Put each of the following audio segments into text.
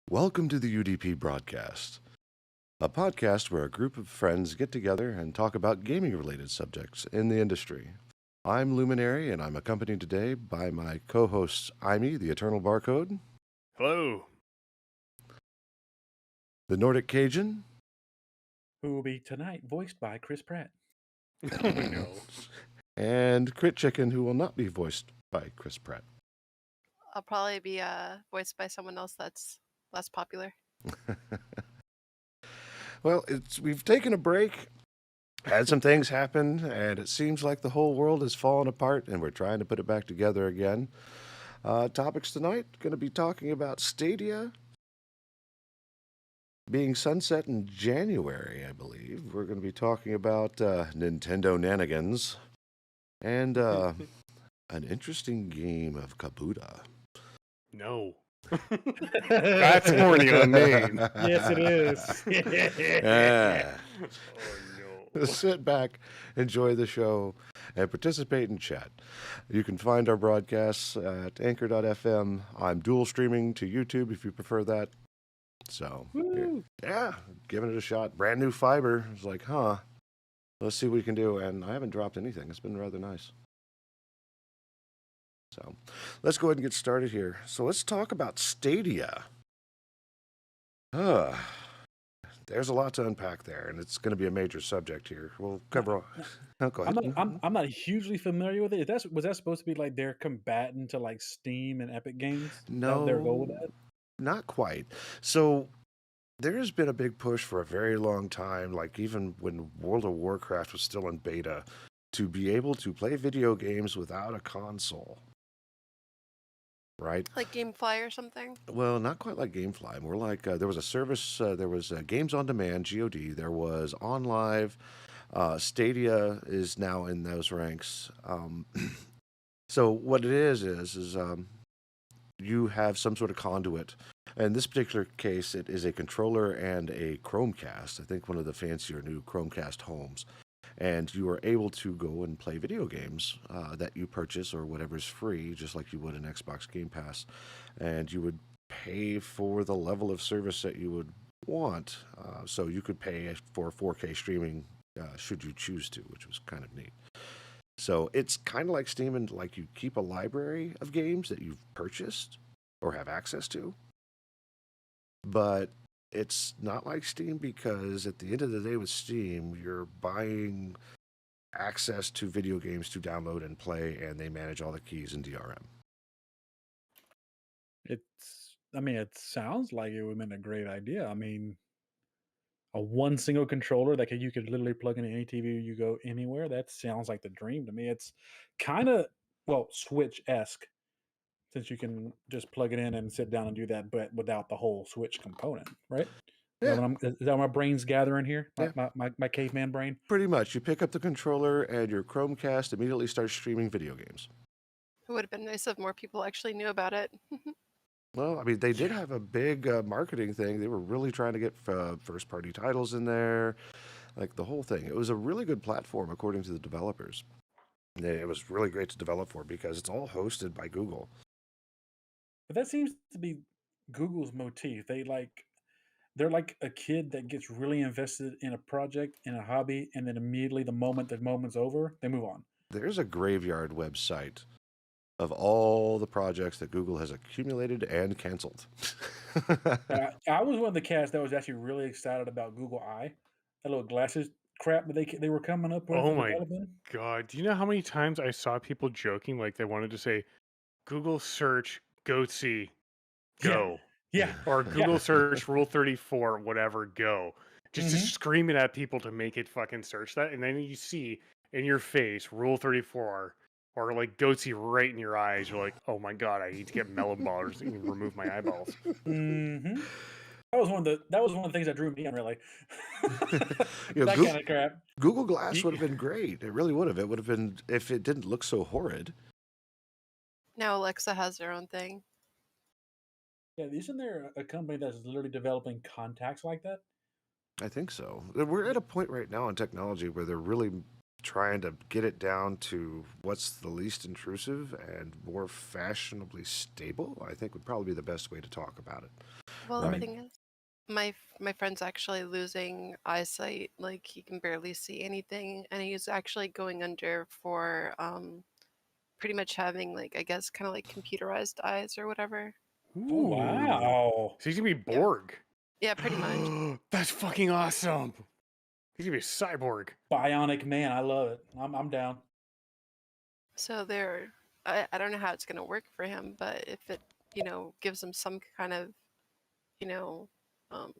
Welcome to the UDP broadcast, a podcast where a group of friends get together and talk about gaming-related subjects in the industry. I'm Luminary, and I'm accompanied today by my co-hosts Imee, the Eternal Barcode, Hello. the Nordic Cajun, Who will be tonight voiced by Chris Pratt. Oh no. and Crit Chicken, who will not be voiced by Chris Pratt. I'll probably be voiced by someone else that's less popular. Well, we've taken a break, had some things happen, and it seems like the whole world has fallen apart, and we're trying to put it back together again. Topics tonight, going to be talking about Stadia being sunset in January, I believe. We're going to be talking about Nintendo Shenanigans and an interesting game of Karuta. No. That's horny on name. Yes, it is. Yeah. Oh no. Sit back, enjoy the show, and participate in chat. You can find our broadcasts at anchor.fm. I'm dual streaming to YouTube if you prefer that. So, yeah, giving it a shot. Brand new fiber. It's like, let's see what we can do. And I haven't dropped anything. It's been rather nice. So, let's go ahead and get started here. So, let's talk about Stadia. There's a lot to unpack there, and it's going to be a major subject here. We'll cover. Go ahead. I'm not hugely familiar with it. Was that supposed to be like their combatant to like Steam and Epic Games? No, Their goal with that? Not quite. So there has been a big push for a very long time, like even when World of Warcraft was still in beta, to be able to play video games without a console. Right? Like GameFly or something? Well, not quite like GameFly. More like there was a service, there was Games on Demand, GOD, there was OnLive. Stadia is now in those ranks. So what it is you have some sort of conduit. In this particular case, it is a controller and a Chromecast. I think one of the fancier new Chromecast homes. And you are able to go and play video games that you purchase or whatever's free, just like you would in Xbox Game Pass. And you would pay for the level of service that you would want. So you could pay for 4K streaming should you choose to, which was kind of neat. So it's kind of like Steam, and like you keep a library of games that you've purchased or have access to. But it's not like Steam, because at the end of the day with Steam, you're buying access to video games to download and play, and they manage all the keys in DRM. It sounds like it would have been a great idea. I mean, a one single controller that you could literally plug into any TV, you go anywhere. That sounds like the dream to me. It's kind of, Switch-esque, since you can just plug it in and sit down and do that, but without the whole Switch component, right? Yeah. Is that what my brain's gathering here? Yeah. My caveman brain? Pretty much. You pick up the controller and your Chromecast immediately starts streaming video games. It would have been nice if more people actually knew about it. Well, I mean, they did have a big marketing thing. They were really trying to get first-party titles in there, like the whole thing. It was a really good platform, according to the developers. It was really great to develop for because it's all hosted by Google. But that seems to be Google's motif. They're like a kid that gets really invested in a project, in a hobby, and then immediately the moment's over, they move on. There's a graveyard website of all the projects that Google has accumulated and canceled. I was one of the cats that was actually really excited about Google Eye, that little glasses crap that they were coming up with. Oh my god. Do you know how many times I saw people joking like they wanted to say Google search Goatsy go. Yeah. Or Google search Rule 34, whatever, go. Just screaming at people to make it fucking search that, and then you see in your face Rule 34 or like Goatsy right in your eyes. You're like, oh my god, I need to get melon ballers and remove my eyeballs. Mm-hmm. That was one of the things that drew me in, really. You know, that kind of crap. Google Glass would have been great. It really would have. It would have been if it didn't look so horrid. Now Alexa has their own thing. Yeah, isn't there a company that's literally developing contacts like that? I think so. We're at a point right now in technology where they're really trying to get it down to what's the least intrusive and more fashionably stable, I think would probably be the best way to talk about it. Well, I the mean, thing is, my friend's actually losing eyesight. Like he can barely see anything, and he's actually going under for pretty much having like I guess kind of like computerized eyes or whatever. Oh, Ooh. wow. So he's gonna be Yeah, Borg. yeah, pretty much. That's fucking awesome. He's gonna be a cyborg. Bionic man. I love it. I'm down. So there, I don't know how it's gonna work for him, but if it gives him some kind of you know um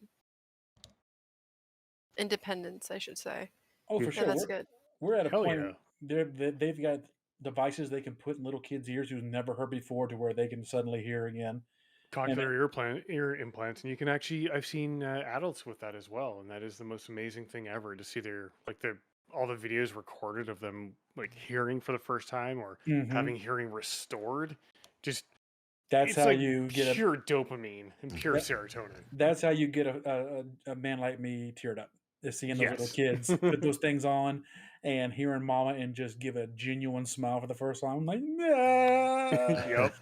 independence, I should say, Oh, for Yeah. then sure. that's good. We're at a Hell point yeah. they've got devices they can put in little kids' ears who've never heard before to where they can suddenly hear again. And Cochlear ear implants, and you can actually I've seen adults with that as well, and that is the most amazing thing ever to see their all the videos recorded of them like hearing for the first time or Mhm. having hearing restored. Just that's it's how like you get pure dopamine and pure that, serotonin. that's how you get a man like me teared up. Is seeing those little Yes. kids put those things on and hearing mama and just give a genuine smile for the first time. I'm like, Yep.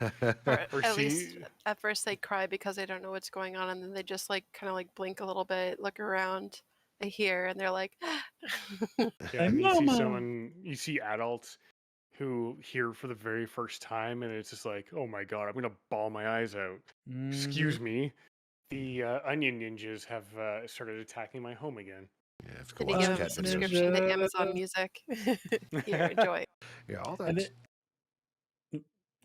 Or Or at least see at first they cry because they don't know what's going on, and then they just like kind of like blink a little bit, look around, they hear, and they're like, yeah, like, and mama. you see adults who hear for the very first time, and it's just like, oh my god, I'm gonna bawl my eyes out. Mhm. Excuse me. The onion ninjas have started attacking my home again. Yeah, I have to go then you watch give Onion them a cat videos. subscription to ninja. Amazon Music. Here, enjoy. Yeah, all And then,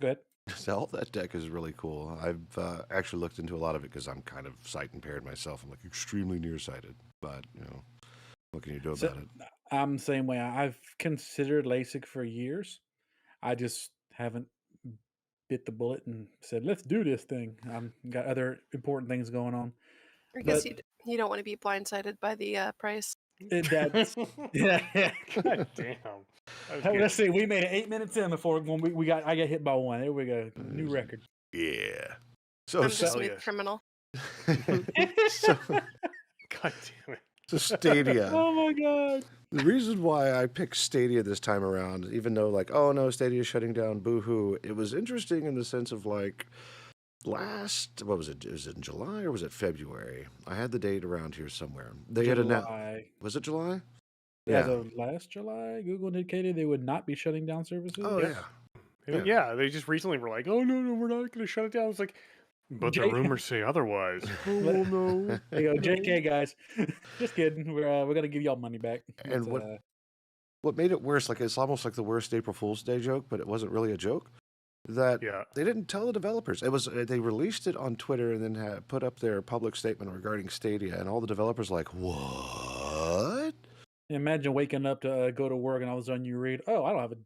that go ahead. all that deck is really cool. I've actually looked into a lot of it because I'm kind of sight impaired myself. I'm like extremely nearsighted, but what can you do So about it? I'm the same way. I've considered LASIK for years. I just haven't bit the bullet and said, "Let's do this thing." Got other important things going on, I guess but you don't want to be blindsided by the price. that's yeah. God damn. That was Hey, let's good. see. We made it 8 minutes in before when I got hit by one. There we go. New Uh, record. Yeah. So, I'm the Hell smooth yes. criminal. so, God damn it. so Stadia. Oh my god. The reason why I picked Stadia this time around, even though like, oh no, Stadia is shutting down, boo-hoo, it was interesting in the sense of like what was it? Was it in July or was it February? I had the date around here somewhere. They had announced. July. Was it July? As Yeah. of last July, Google indicated they would not be shutting down services. Oh Yep. yeah. Yeah. Yeah, they just recently were like, oh no, we're not gonna shut it down. It's like, but the Jay- rumors say otherwise. Oh Let- no. There you go, No. JK guys. Just kidding. We're gonna give y'all money back. And But, what made it worse? Like it's almost like the worst April Fool's Day joke, but it wasn't really a joke. That Yeah. they didn't tell the developers. It was they released it on Twitter and then put up their public statement regarding Stadia, and all the developers like, what? imagine waking up to go to work and all of a sudden you read, "Oh, I don't have a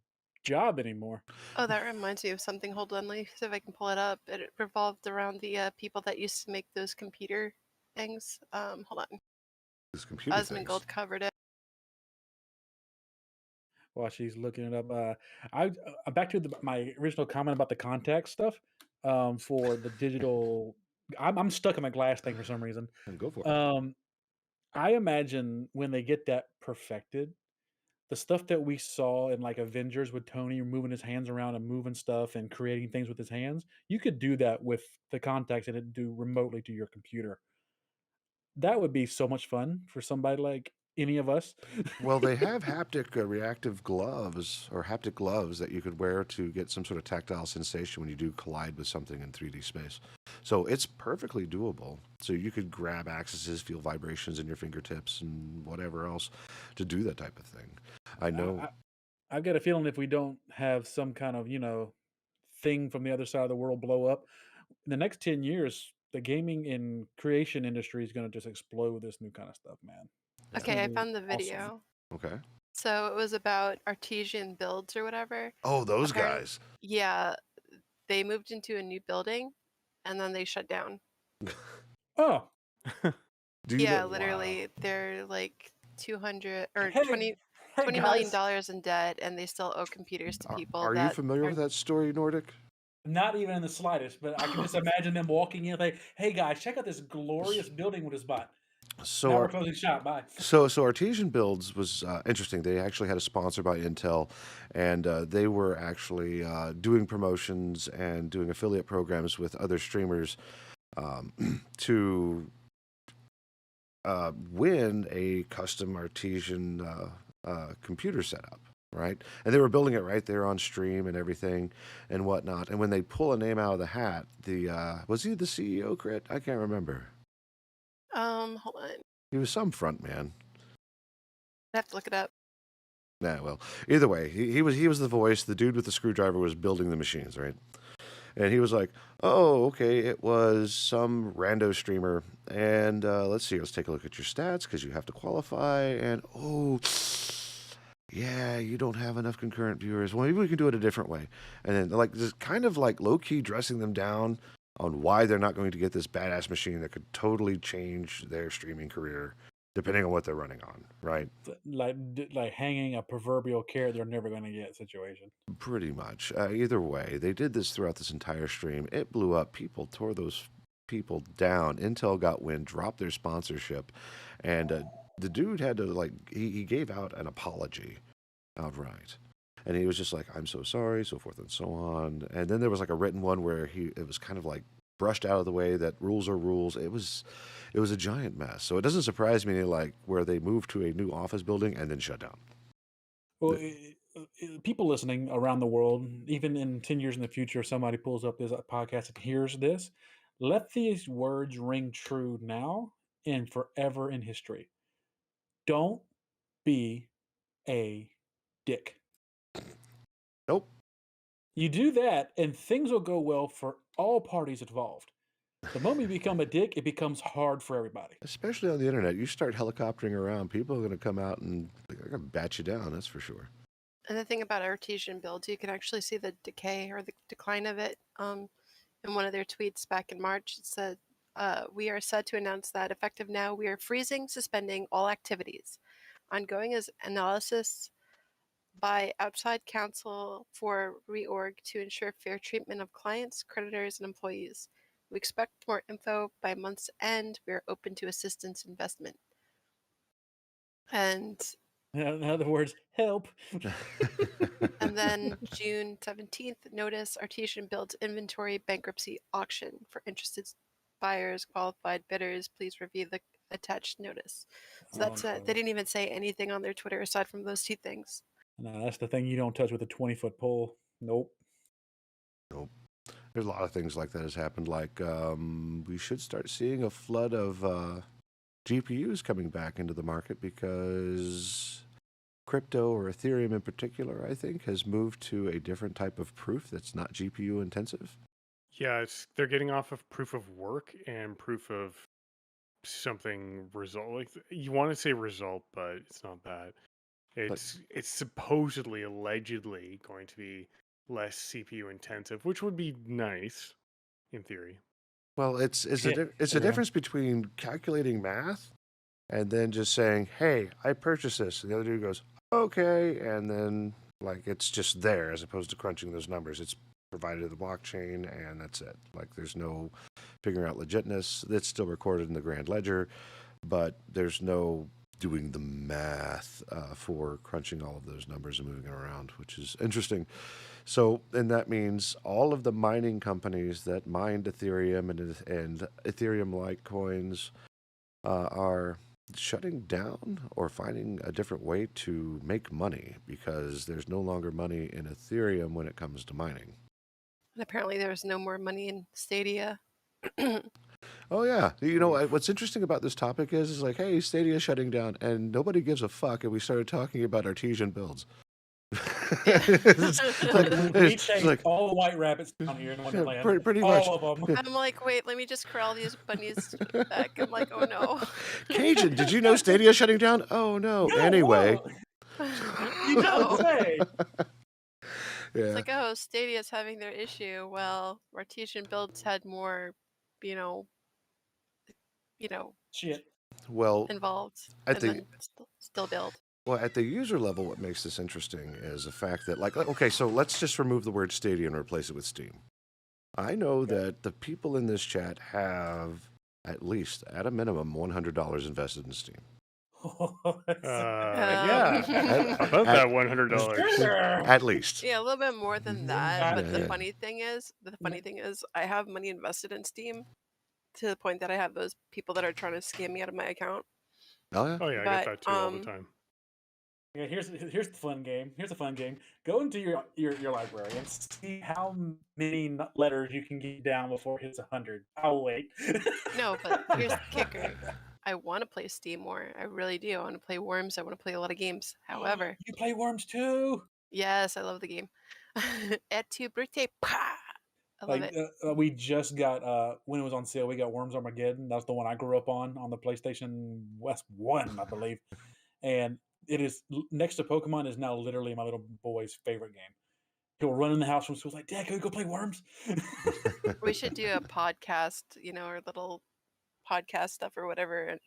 job anymore." Oh, that reminds me of something. Hold on, let me see if I can pull it up. It revolved around the people that used to make those computer things. Hold on. These computer things. Osmongold covered it. While she's looking it up, back to my original comment about the contact stuff. For the digital, I'm stuck in my glass thing for some reason. And go for it. I imagine when they get that perfected, the stuff that we saw in like Avengers with Tony moving his hands around and moving stuff and creating things with his hands, you could do that with the contacts and it do remotely to your computer. That would be so much fun for somebody like any of us. Well, they have haptic reactive gloves or haptic gloves that you could wear to get some sort of tactile sensation when you do collide with something in 3D space. So it's perfectly doable. So you could grab axes, feel vibrations in your fingertips and whatever else to do that type of thing. I know. I've got a feeling if we don't have some kind of, thing from the other side of the world blow up, in the next 10 years, the gaming and creation industry is going to just explode with this new kind of stuff, man. It's Okay, gonna I be found the awesome. video. Okay. So it was about artesian builds or whatever. Oh, those Apparent- guys. Yeah, they moved into a new building, and then they shut down. Oh, Do you Yeah, know? literally, they're like 200 or Hey, 20 hey $20 million guys, in debt, and they still owe computers to people Are you that familiar are with that story, Nordic? not even in the slightest, but I can just imagine them walking in like, "Hey guys, check out this glorious building we just bought. So Now our, we're closing shop. Bye." So Artesian Builds was interesting. They actually had a sponsor by Intel, and they were actually doing promotions and doing affiliate programs with other streamers to win a custom artesian computer setup, right? And they were building it right there on stream and everything and whatnot. And when they pull a name out of the hat, was he the CEO, Crit? I can't remember. Hold on. He was some front man. I have to look it up. Nah, well, either way, he was the voice. The dude with the screwdriver was building the machines, right? And he was like, "Oh, okay, it was some rando streamer, and let's see, let's take a look at your stats because you have to qualify. And oh, yeah, you don't have enough concurrent viewers. Well, maybe we can do it a different way." And then like just kind of like low key dressing them down on why they're not going to get this badass machine that could totally change their streaming career depending on what they're running on, right? Like hanging a proverbial carrot they're never going to get situation. Pretty much. Either way, they did this throughout this entire stream. It blew up. People tore those people down. Intel got wind, dropped their sponsorship, and the dude had to he gave out an apology outright. And he was just like, "I'm so sorry," so forth and so on. And then there was like a written one where it was kind of like brushed out of the way that rules are rules. It was a giant mess. So it doesn't surprise me like where they moved to a new office building and then shut down. Well, people listening around the world, even in 10 years in the future, if somebody pulls up this podcast and hears this, let these words ring true now and forever in history. Don't be a dick. Nope. You do that, and things will go well for all parties involved. The moment you become a dick, it becomes hard for everybody. Especially on the internet. You start helicoptering around, people are going to come out and they're going to bat you down, that's for sure. And the thing about artesian builds, you can actually see the decay or the decline of it. In one of their tweets back in March, it said, "We are sad to announce that effective now, we are freezing, suspending all activities. Ongoing is analysis by outside counsel for reorg to ensure fair treatment of clients, creditors, and employees. We expect more info by month's end. We are open to assistance investment." And in other words, help. and then June 17th, notice artesian builds inventory bankruptcy auction for interested buyers, qualified bidders. Please review the attached notice. So that's it. They didn't even say anything on their Twitter aside from those two things. No, that's the thing you don't touch with a 20-foot pole. Nope. There's a lot of things like that has happened. Like we should start seeing a flood of GPUs coming back into the market because crypto or Ethereum in particular, I think, has moved to a different type of proof that's not GPU intensive. Yeah, they're getting off of proof of work and proof of something result. Like you want to say result, but it's not that. It's supposedly, allegedly going to be less CPU intensive, which would be nice in theory. Well, it's a difference between calculating math and then just saying, "Hey, I purchased this," and the other dude goes, "Okay," and then like it's just there as opposed to crunching those numbers. It's provided to the blockchain, and that's it. Like there's no figuring out legitness. It's still recorded in the Grand Ledger, but there's no doing the math for crunching all of those numbers and moving it around, which is interesting. So, and that means all of the mining companies that mined Ethereum and Ethereum-like coins are shutting down or finding a different way to make money because there's no longer money in Ethereum when it comes to mining. And apparently there's no more money in Stadia. Oh yeah, you know what's interesting about this topic is like, hey, Stadia is shutting down, and nobody gives a fuck, and we started talking about artesian builds. Like all the white rabbits down here in Wonderland. Pretty much. All of them. I'm like, wait, let me just corral these bunnies back. I'm like, oh no. Cajun, did you know Stadia is shutting down? Oh no. Anyway. You don't say. Yeah. It's like, oh, Stadia's having their issue. Well, artesian builds had more, shit. Well, involved. I think then still build. Well, at the user level, what makes this interesting is the fact that, like, okay, so let's just remove the word Stadia and replace it with Steam. I know that the people in this chat have at least, at a minimum, $100 invested in Steam. Yeah, above that $100 at least. Yeah, a little bit more than that. But the funny thing is, I have money invested in Steam, to the point that I have those people that are trying to scam me out of my account. Oh yeah. Oh yeah, I get But that too all the time. Yeah, here's the fun game. Here's a fun game. Go into your library and see how many letters you can get down before it hits 100. I'll wait. no, but here's the kicker. I want to play Steam more. I really do. I want to play Worms. I want to play a lot of games. However, You play Worms too. yes, I love the game. Et tu Brute. Pa! I love Like it. we just got when it was on sale, we got Worms Armageddon. That's the one I grew up on the PlayStation West 1, I believe. And it is next to Pokemon is now literally my little boy's favorite game. He'll run in the house from school like, Dad, can we go play Worms? We should do a podcast, our little podcast stuff or whatever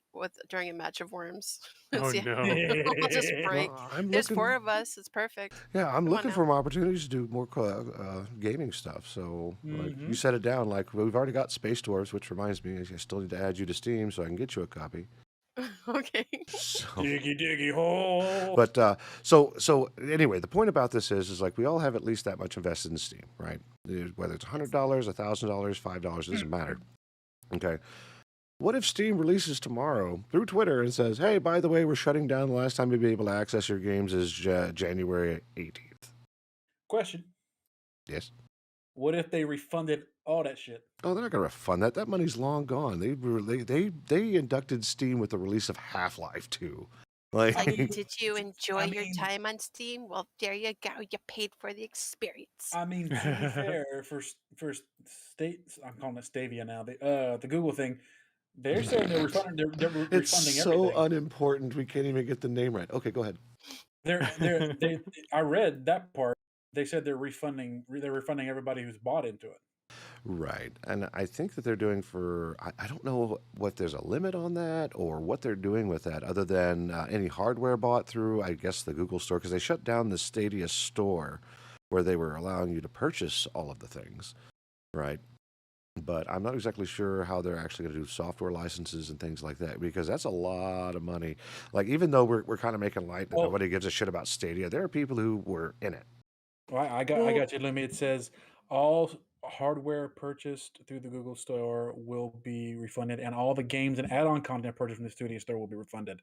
during a match of Worms. Oh See, no. we'll just break. Well, I'm There's looking. 4 of us. It's perfect. Yeah, I'm Come on looking now. for more opportunities to do more gaming stuff. So, like you Mhm. set it down. Like we've already got Space Dwarfs, which reminds me, I still need to add you to Steam so I can get you a copy. Okay. So, Diggy hole. but so anyway, the point about this is like we all have at least that much invested in Steam, right? Whether it's $100, $1,000, $5, it doesn't matter. Okay. What if Steam releases tomorrow through Twitter and says, "Hey, by the way, we're shutting down. The last time you'll be able to access your games is January 18th." Question. Yes. What if they refunded all that shit? Oh, they're not going to refund that. That money's long gone. They inducted Steam with the release of Half-Life 2. Like, Did you enjoy your mean- time on Steam? Well, there you go. You paid for the experience. I mean, to be fair, for state, I'm calling it Stadia now. The Google thing, they're saying they're refunding. They're it's refunding so everything. unimportant. We can't even get the name right. Okay, go ahead. I read that part. They said they're refunding everybody who's bought into it. Right. And I think that they're doing I don't know what there's a limit on that or what they're doing with that other than any hardware bought through, I guess, the Google store, because they shut down the Stadia store where they were allowing you to purchase all of the things. Right. But I'm not exactly sure how they're actually going to do software licenses and things like that, because that's a lot of money. Like, even though we're kind of making light that Well- nobody gives a shit about Stadia, there are people who were in it. Well, I got you, Lumi. It says all hardware purchased through the Google Store will be refunded, and all the games and add-on content purchased from the Stadia Store will be refunded.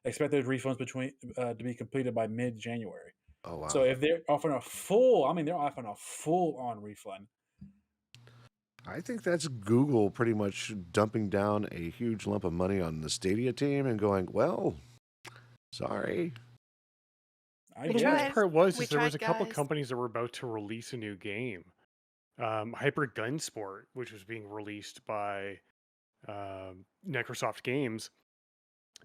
Expect those refunds to be completed by mid-January. Oh, wow. So if they're offering they're offering a full-on refund. I think that's Google pretty much dumping down a huge lump of money on the Stadia team and going, well, sorry. I We The guess. worst tried. part was We there was a tried, couple guys. companies that were about to release a new game. Hyper Gunsport, which was being released by Microsoft Games,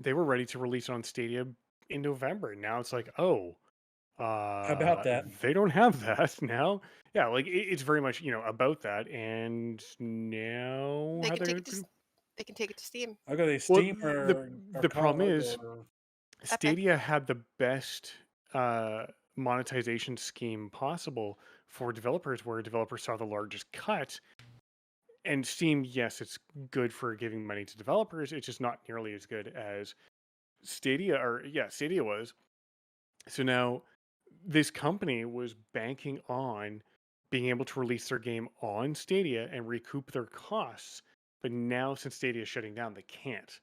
they were ready to release it on Stadia in November. Now it's like, oh, about that? they don't have that now. Yeah, like it's very much about that, and now They how can they're take it to. They can take it to Steam. Okay, well, Steam or the problem COD is or Stadia had the best monetization scheme possible for developers, where developers saw the largest cut. And Steam, yes, it's good for giving money to developers. It's just not nearly as good as Stadia was. So now this company was banking on being able to release their game on Stadia and recoup their costs. But now, since Stadia is shutting down, they can't.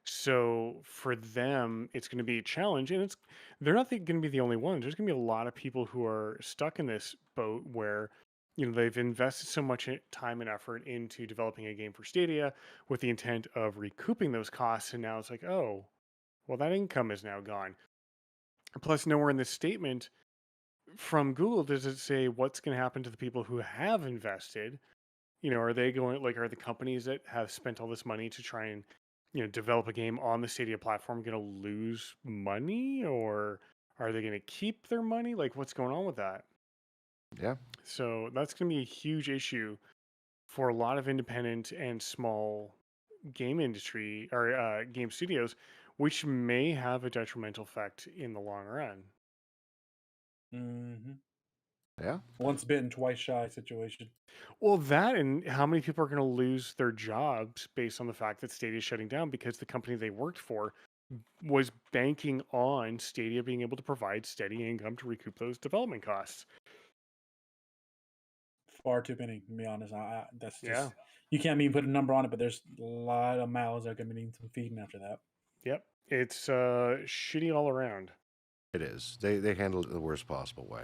So for them, it's going to be a challenge, and they're not going to be the only ones. There's going to be a lot of people who are stuck in this boat where they've invested so much time and effort into developing a game for Stadia with the intent of recouping those costs, and now it's like, oh, well, that income is now gone. Plus, nowhere in this statement from Google does it say what's going to happen to the people who have invested. Are they are the companies that have spent all this money to try and develop a game on the Stadia platform going to lose money, or are they going to keep their money? Like, what's going on with that? Yeah. So that's going to be a huge issue for a lot of independent and small game industry or game studios, which may have a detrimental effect in the long run. Yeah. once bitten, twice shy situation. Well, that, and how many people are going to lose their jobs based on the fact that Stadia is shutting down because the company they worked for was banking on Stadia being able to provide steady income to recoup those development costs. Far too many, to be honest. That's just Yeah. You can't even put a number on it, but there's a lot of mouths that are going to need some feeding after that. Yep. It's shitty all around. It is. They handle it the worst possible way.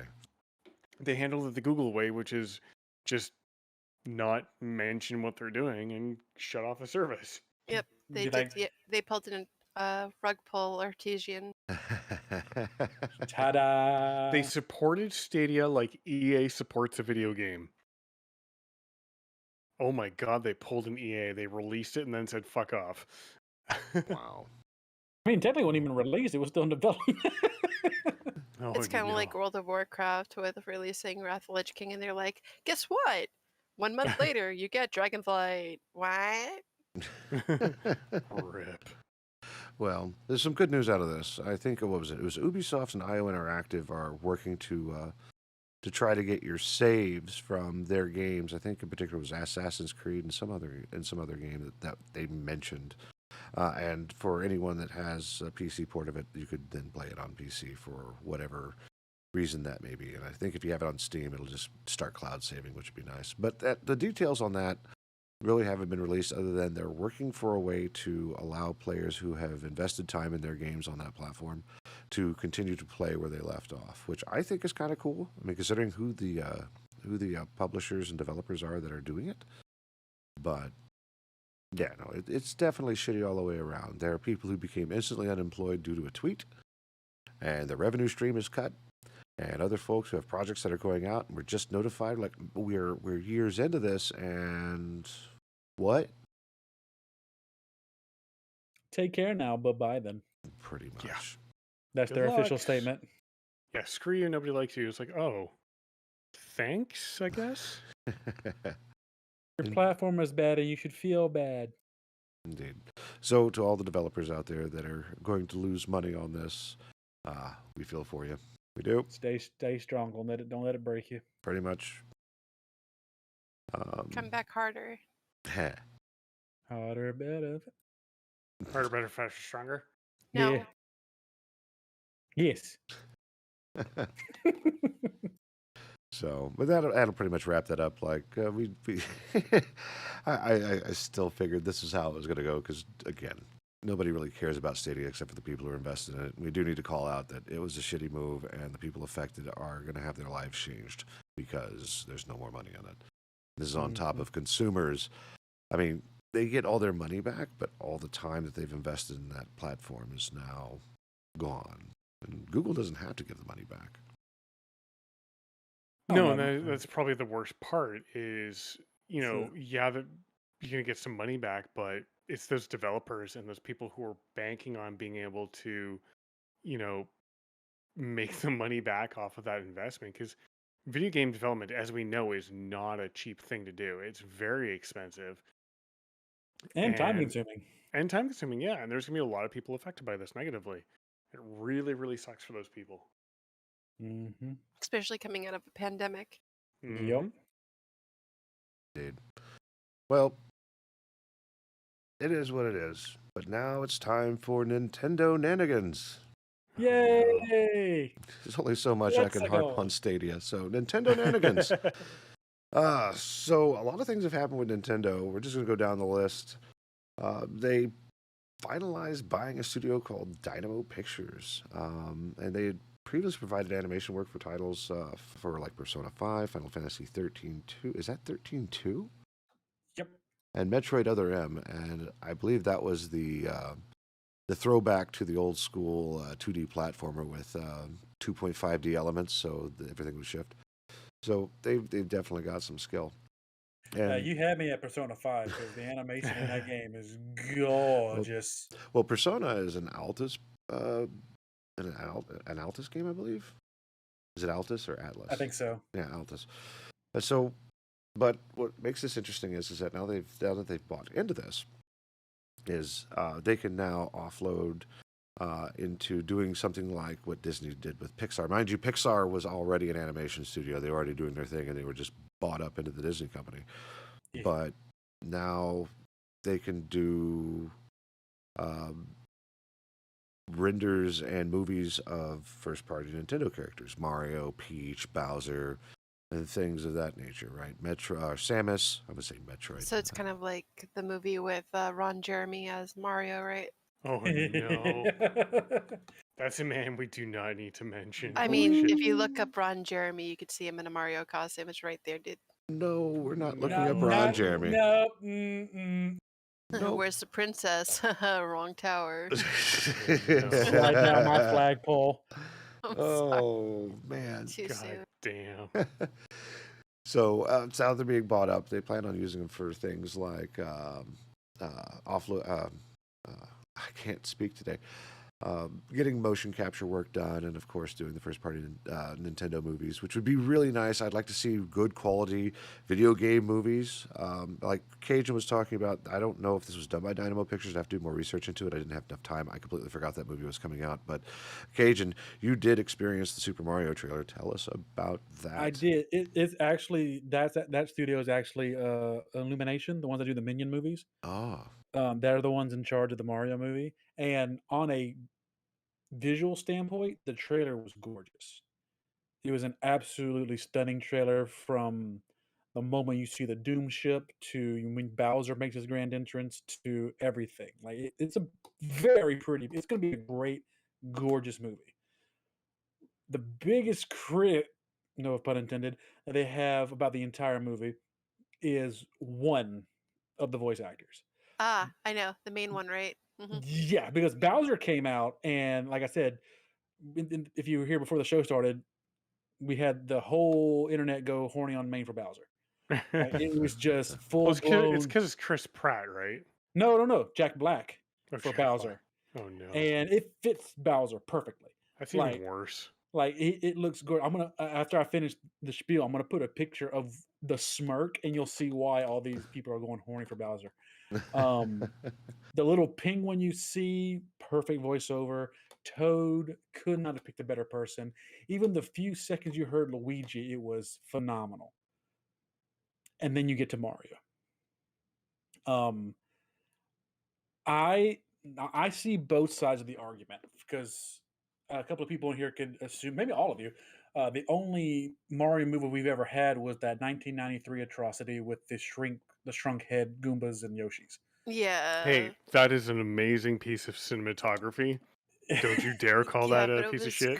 They handled it the Google way, which is just not mention what they're doing and shut off the service. Yep, they Did did. I- They pulled in a rug pull artesian. Ta-da! They supported Stadia like EA supports a video game. Oh my god, they pulled an EA. They released it and then said, fuck off. Wow. I mean, technically, it wasn't even released; it was still in development. Oh, It's kind of like World of Warcraft with releasing Wrath of the Lich King, and they're like, guess what? 1 month later, you get Dragonflight. What? Rip. Well, there's some good news out of this. I think, what was it? It was Ubisoft and IO Interactive are working to try to get your saves from their games. I think in particular it was Assassin's Creed and some other game that they mentioned. And for anyone that has a PC port of it, you could then play it on PC for whatever reason that may be. And I think if you have it on Steam, it'll just start cloud saving, which would be nice. But the details on that really haven't been released, other than they're working for a way to allow players who have invested time in their games on that platform to continue to play where they left off, which I think is kind of cool. I mean, considering who the publishers and developers are that are doing it. But yeah, no, it's definitely shitty all the way around. There are people who became instantly unemployed due to a tweet, and the revenue stream is cut. And other folks who have projects that are going out and we're just notified, like, we're years into this, and what? Take care now. Bye-bye then. Pretty much. Yeah. That's Good their official luck. statement. Yeah, screw you, nobody likes you. It's like, oh, thanks, I guess. Your platform is bad and you should feel bad. Indeed. So to all the developers out there that are going to lose money on this, we feel for you. We do. Stay strong. Don't let it break you. Pretty much. Come back harder. Harder, better. Harder, better, faster, stronger. No. Yeah. Yes. So, but that'll pretty much wrap that up. Like I still figured this is how it was going to go because, again, nobody really cares about Stadia except for the people who are invested in it. We do need to call out that it was a shitty move, and the people affected are going to have their lives changed because there's no more money on it. This is on top of consumers. I mean, they get all their money back, but all the time that they've invested in that platform is now gone. And Google doesn't have to give the money back. No, and that's probably the worst part is, yeah, that you're going to get some money back, but it's those developers and those people who are banking on being able to, make the money back off of that investment. Because video game development, as we know, is not a cheap thing to do. It's very expensive. And time consuming. And time consuming, yeah. And there's going to be a lot of people affected by this negatively. It really, really sucks for those people. Mm-hmm. Especially coming out of a pandemic. Mm-hmm. Yep. Indeed. Well, it is what it is. But now it's time for Nintendo Shenanigans. Yay! There's only so much I can harp on Stadia. So Nintendo Shenanigans. So a lot of things have happened with Nintendo. We're just going to go down the list. They finalized buying a studio called Dynamo Pictures. And they had previously provided animation work for titles for like Persona 5, Final Fantasy 13-2. Is that 13-2? Yep. And Metroid Other M. And I believe that was the throwback to the old school 2D platformer with 2.5D elements, so everything would shift. So they've definitely got some skill. And, you had me at Persona 5 because the animation in that game is gorgeous. Well, Persona is an Altus an Altus game, I believe. Is it Altus or Atlas? I think so. Yeah, Altus. So, but what makes this interesting is that now that they've bought into this, is they can now offload into doing something like what Disney did with Pixar. Mind you, Pixar was already an animation studio. They were already doing their thing, and they were just bought up into the Disney company. Yeah. But now they can do renders and movies of first-party Nintendo characters. Mario, Peach, Bowser, and things of that nature, right? Samus, I would say Metroid. So it's kind of like the movie with Ron Jeremy as Mario, right? Oh no, that's a man we do not need to mention. I Holy mean, shit. if you look up Ron Jeremy, you could see him in a Mario costume. It's right there, dude. No, we're not looking No, up Ron not, Jeremy. no. Nope. Where's the princess? Wrong tower. Slide down my flagpole. I'm sorry. Oh man. Too God soon. damn. So now they're being bought up. They plan on using them for things like offload. I can't speak today. Getting motion capture work done, and of course doing the first party Nintendo movies, which would be really nice. I'd like to see good quality video game movies. Like Cajun was talking about, I don't know if this was done by Dynamo Pictures. I have to do more research into it. I didn't have enough time. I completely forgot that movie was coming out. But Cajun, you did experience the Super Mario trailer. Tell us about that. I did. It's actually that studio is actually Illumination, the ones that do the Minion movies. Ah. They're the ones in charge of the Mario movie. And on a visual standpoint, the trailer was gorgeous. It was an absolutely stunning trailer from the moment you see the Doom ship to when Bowser makes his grand entrance to everything. Like it's a very pretty. It's going to be a great, gorgeous movie. The biggest crit, no pun intended, that they have about the entire movie is one of the voice actors. Ah, I know. The main one, right? Yeah, because Bowser came out, and like I said, if you were here before the show started, we had the whole internet go horny on main for Bowser. Like, it was just full Well, blown. it's because it's Chris Pratt, right? No, Jack Black Oh, for Jack Bowser, Black. Oh no, and it fits Bowser perfectly. that's like- even worse. Like it looks good. I'm gonna after I finish the spiel, I'm gonna put a picture of the smirk, and you'll see why all these people are going horny for Bowser. The little penguin you see, perfect voiceover. Toad could not have picked a better person. Even the few seconds you heard Luigi, it was phenomenal. And then you get to Mario. I see both sides of the argument because a couple of people in here could assume, maybe all of you, the only Mario movie we've ever had was that 1993 atrocity with the shrunk head Goombas and Yoshis. Yeah. Hey, that is an amazing piece of cinematography. Don't you dare call Yeah, that but a it piece of was shit.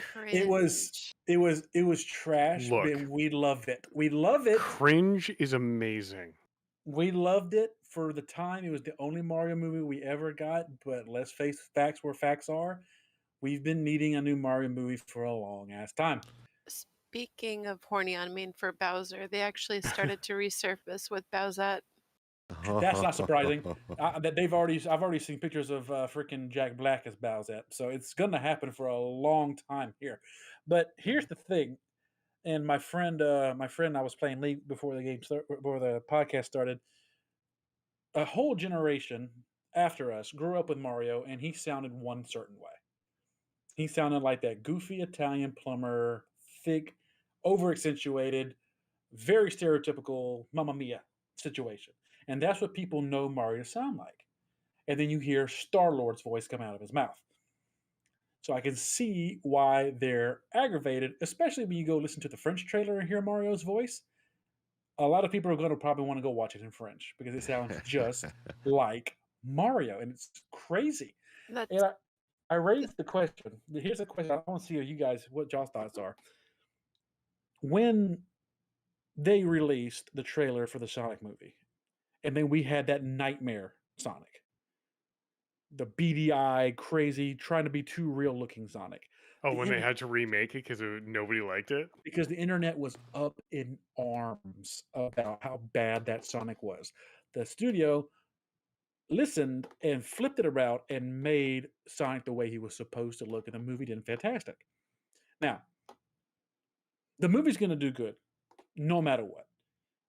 It was trash, Look. but we loved it. We love it. Cringe is amazing. We loved it for the time. It was the only Mario movie we ever got, but let's face facts where facts are. We've been needing a new Mario movie for a long ass time. Speaking of horny on main for Bowser, they actually started to resurface with Bowsette. That's not surprising. I've already seen pictures of freaking Jack Black as Bowsette, so it's gonna happen for a long time here. But here's the thing, and my friend, I was playing League before before the podcast started. A whole generation after us grew up with Mario, and he sounded one certain way. He sounded like that goofy Italian plumber, thick, over accentuated, very stereotypical Mamma Mia situation. And that's what people know Mario to sound like. And then you hear Star-Lord's voice come out of his mouth. So I can see why they're aggravated, especially when you go listen to the French trailer and hear Mario's voice. A lot of people are going to probably want to go watch it in French because it sounds just like Mario, and it's crazy. That's And I raised the question. Here's a question. I want to see you guys what y'all's thoughts are. When they released the trailer for the Sonic movie, and then we had that nightmare Sonic, the beady eye, crazy, trying to be too real looking Sonic. Oh, when they had to remake it because nobody liked it? Because the internet was up in arms about how bad that Sonic was. The studio listened and flipped it around and made Sonic the way he was supposed to look, and the movie did fantastic. Now, the movie's going to do good, no matter what,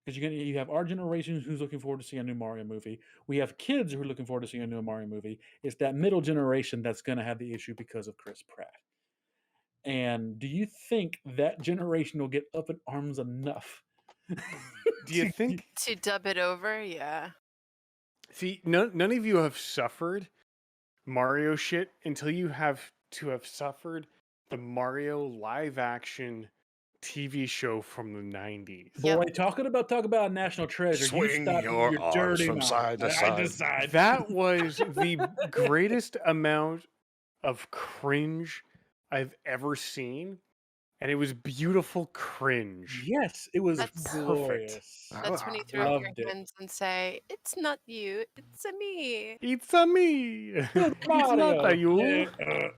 because you have our generation who's looking forward to seeing a new Mario movie. We have kids who are looking forward to seeing a new Mario movie. It's that middle generation that's going to have the issue because of Chris Pratt. And do you think that generation will get up in arms enough? Do you think? to dub it over, yeah. See, none of you have suffered Mario shit until you have to have suffered the Mario live action TV show from the 90s. Boy, talk about national treasure. You Swing stop your your arms dirty from mouth. side to I side. decide. That was the greatest amount of cringe I've ever seen. And it was beautiful cringe. Yes, it was That's glorious. That's when you throw up Loved your it. hands and say, "It's not you, it's a me." It's a me. Super It's not Mario. a you.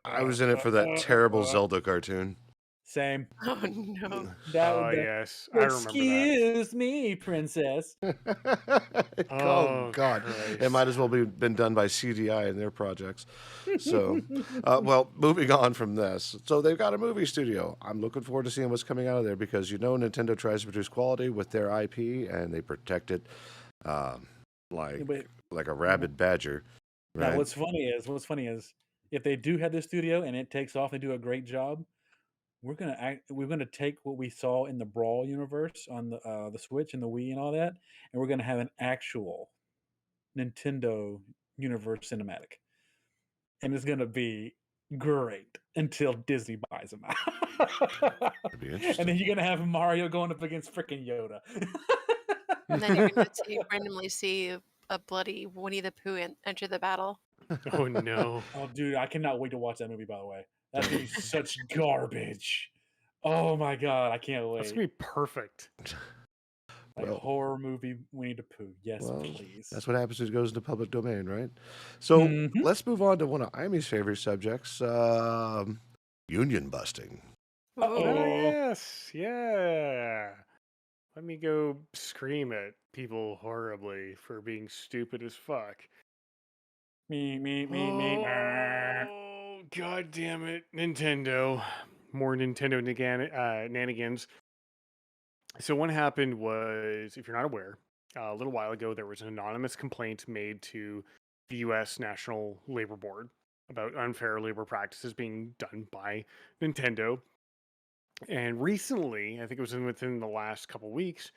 I was in it for that terrible Zelda cartoon. Same. Oh no. Oh, yes. I remember that. Excuse me, princess. Oh, Oh, God. Christ. It might as well be been done by CGI in their projects. So, well, moving on from this. So they've got a movie studio. I'm looking forward to seeing what's coming out of there because, Nintendo tries to produce quality with their IP and they protect it like a rabid badger. Right? Now, what's funny is if they do have this studio and it takes off and do a great job, we're gonna take what we saw in the Brawl universe on the Switch and the Wii and all that, and we're gonna have an actual Nintendo universe cinematic, and it's gonna be great until Disney buys them out. That'd be interesting. And then you're gonna have Mario going up against freaking Yoda. And then you're going to randomly see a bloody Winnie the Pooh enter the battle. Oh, no. Oh, dude, I cannot wait to watch that movie. By the way, that's gonna be such garbage. Oh my god, I can't wait. That's going to be perfect. Like Well- horror movie Winnie the Pooh. Yes, Well, please. That's what happens when it goes into public domain, right? So Mhm. let's move on to one of Imy's favorite subjects, union busting. Uh-oh. Yes. Yeah. Let me go scream at people horribly for being stupid as fuck. Me. Oh, God damn it. Nintendo. More Nintendo nanigans. So what happened was, if you're not aware, a little while ago, there was an anonymous complaint made to the U.S. National Labor Board about unfair labor practices being done by Nintendo. And recently, I think it was within the last couple weeks,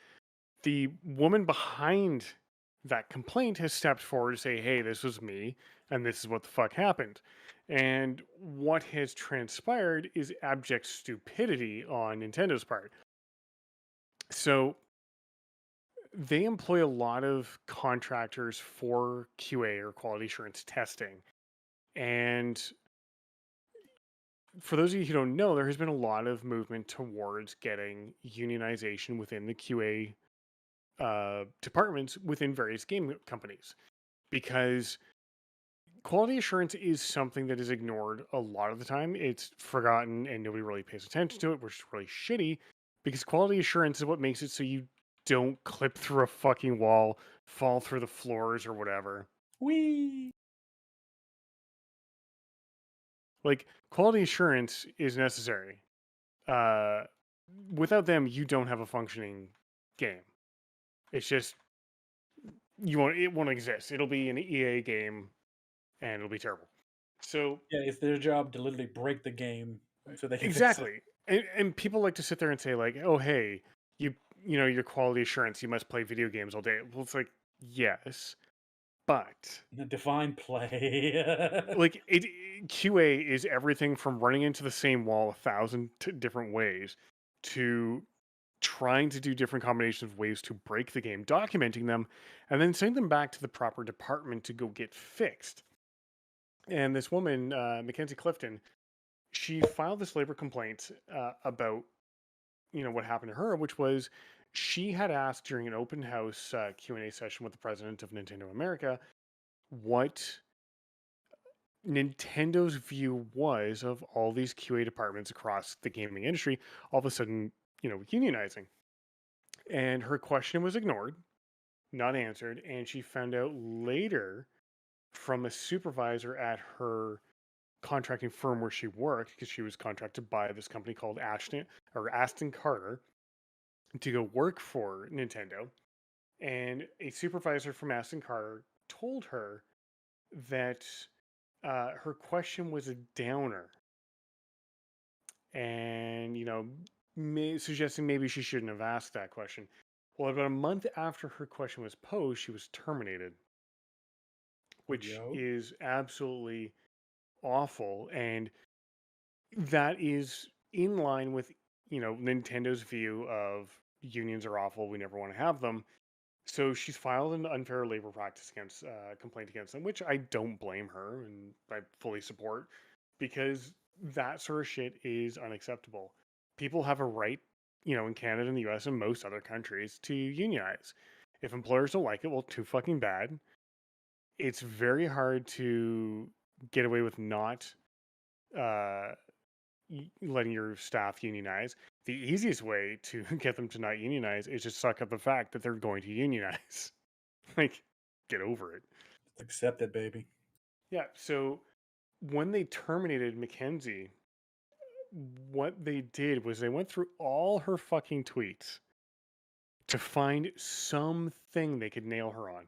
the woman behind that complaint has stepped forward to say, hey, this was me, and this is what the fuck happened. And what has transpired is abject stupidity on Nintendo's part. So they employ a lot of contractors for QA or quality assurance testing. And for those of you who don't know, there has been a lot of movement towards getting unionization within the QA departments within various game companies, because quality assurance is something that is ignored a lot of the time. It's forgotten and nobody really pays attention to it, which is really shitty, because quality assurance is what makes it so you don't clip through a fucking wall, fall through the floors or whatever. Wee. Like, quality assurance is necessary. Without them, you don't have a functioning game. It's just it won't exist. It'll be an EA game, and it'll be terrible. So Yeah, it's their job to literally break the game so they can fix it. exactly, and people like to sit there and say like, "Oh, hey, you know your quality assurance. You must play video games all day." Well, it's like, yes, but Define play. like QA is everything from running into the same wall 1,000 different ways to trying to do different combinations of ways to break the game, documenting them, and then sending them back to the proper department to go get fixed. And this woman, Mackenzie Clifton, she filed this labor complaint about what happened to her, which was she had asked during an open house Q&A session with the president of Nintendo America what Nintendo's view was of all these QA departments across the gaming industry all of a sudden, unionizing. And her question was ignored, not answered, and she found out later from a supervisor at her contracting firm where she worked, because she was contracted by this company called Aston Carter to go work for Nintendo. And a supervisor from Aston Carter told her that her question was a downer, and suggesting maybe she shouldn't have asked that question. Well, about a month after her question was posed, she was terminated, which is absolutely awful, and that is in line with Nintendo's view of unions are awful. We never want to have them. So she's filed an unfair labor practice complaint against them, which I don't blame her and I fully support, because that sort of shit is unacceptable. People have a right, in Canada and the US and most other countries to unionize. If employers don't like it, well, too fucking bad. It's very hard to get away with not uh, letting your staff unionize. The easiest way to get them to not unionize is just suck up the fact that they're going to unionize. Like, get over it. Accept it, baby. Yeah. So when they terminated Mackenzie, what they did was they went through all her fucking tweets to find something they could nail her on.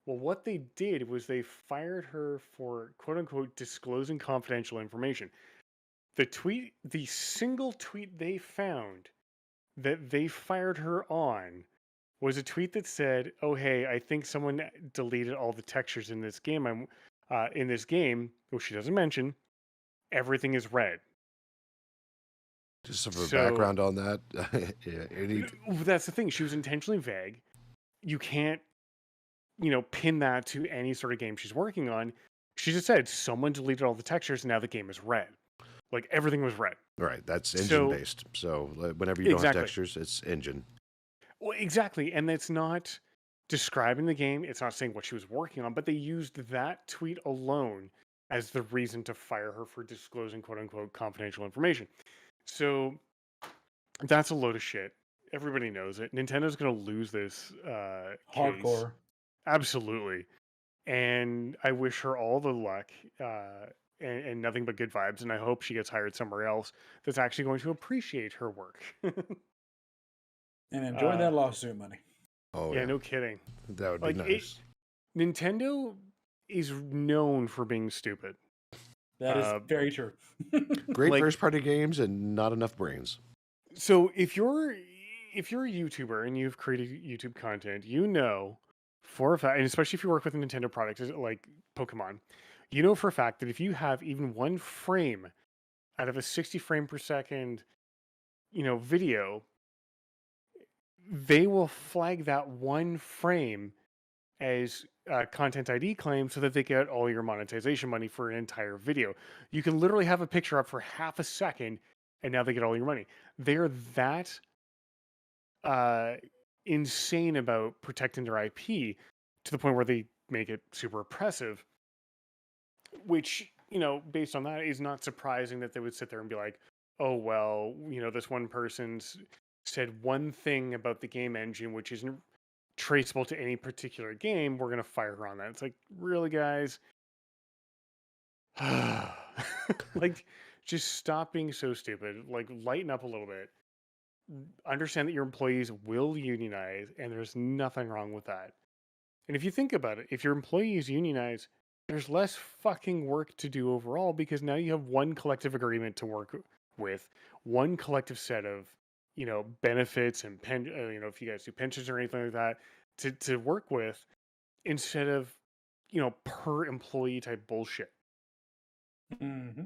Well, what they did was they fired her for quote unquote disclosing confidential information. The single tweet they found that they fired her on was a tweet that said, "Oh hey, I think someone deleted all the textures in this game. In this game, which she doesn't mention. Everything is red." Just some background on that. That's the thing. She was intentionally vague. You can't, pin that to any sort of game she's working on. She just said someone deleted all the textures and now the game is red. Like everything was red. Right. That's engine based. So whenever you don't have textures, it's engine. Well, exactly. And that's not describing the game. It's not saying what she was working on, but they used that tweet alone as the reason to fire her for disclosing quote unquote confidential information. So that's a load of shit. Everybody knows it. Nintendo's going to lose this Hardcore. case. Absolutely. And I wish her all the luck and nothing but good vibes. And I hope she gets hired somewhere else that's actually going to appreciate her work. And enjoy that lawsuit money. Oh, yeah, no kidding. That would be nice. Nintendo is known for being stupid. That is very true. Great first-party games and not enough brains. So if you're a YouTuber and you've created YouTube content, for a fact, and especially if you work with a Nintendo product like Pokemon, for a fact that if you have even one frame out of a 60 frame per second, video, they will flag that one frame as a content ID claim so that they get all your monetization money for an entire video. You can literally have a picture up for half a second and now they get all your money. They're that insane about protecting their IP to the point where they make it super oppressive, which, based on that, is not surprising that they would sit there and be like, oh, well, this one person's said one thing about the game engine, which isn't traceable to any particular game. We're going to fire her on that. It's like, really, guys? Like, just stop being so stupid. Like, lighten up a little bit. Understand that your employees will unionize, and there's nothing wrong with that. And if you think about it, if your employees unionize, there's less fucking work to do overall because now you have one collective agreement to work with, one collective set of, benefits and if you guys do pensions or anything like that to work with, instead of, per employee type bullshit. Mm-hmm.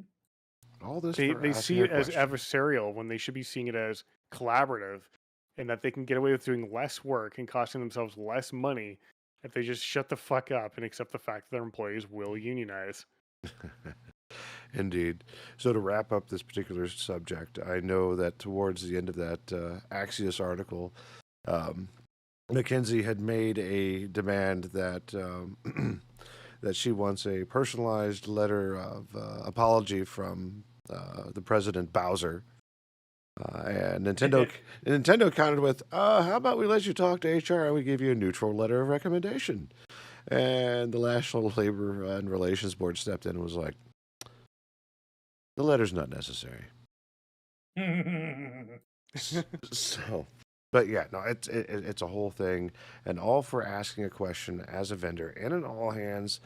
All this they see it as adversarial when they should be seeing it as collaborative, and that they can get away with doing less work and costing themselves less money if they just shut the fuck up and accept the fact that their employees will unionize. Indeed. So to wrap up this particular subject, I know that towards the end of that Axios article, Mackenzie had made a demand that that she wants a personalized letter of apology from the president Bowser. And Nintendo countered with, how about we let you talk to HR and we give you a neutral letter of recommendation? And the National Labor and Relations Board stepped in and was like, the letter's not necessary. So, but yeah, no, it's a whole thing, and all for asking a question as a vendor and on all hands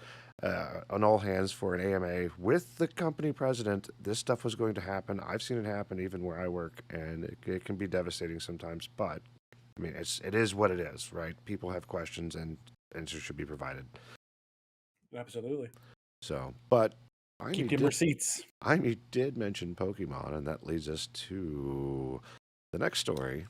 for an AMA with the company president. This stuff was going to happen. I've seen it happen even where I work, and it can be devastating sometimes. But I mean, it is what it is, right? People have questions, and answers should be provided. Absolutely. So, but Keep them receipts. Amy did mention Pokemon, and that leads us to the next story.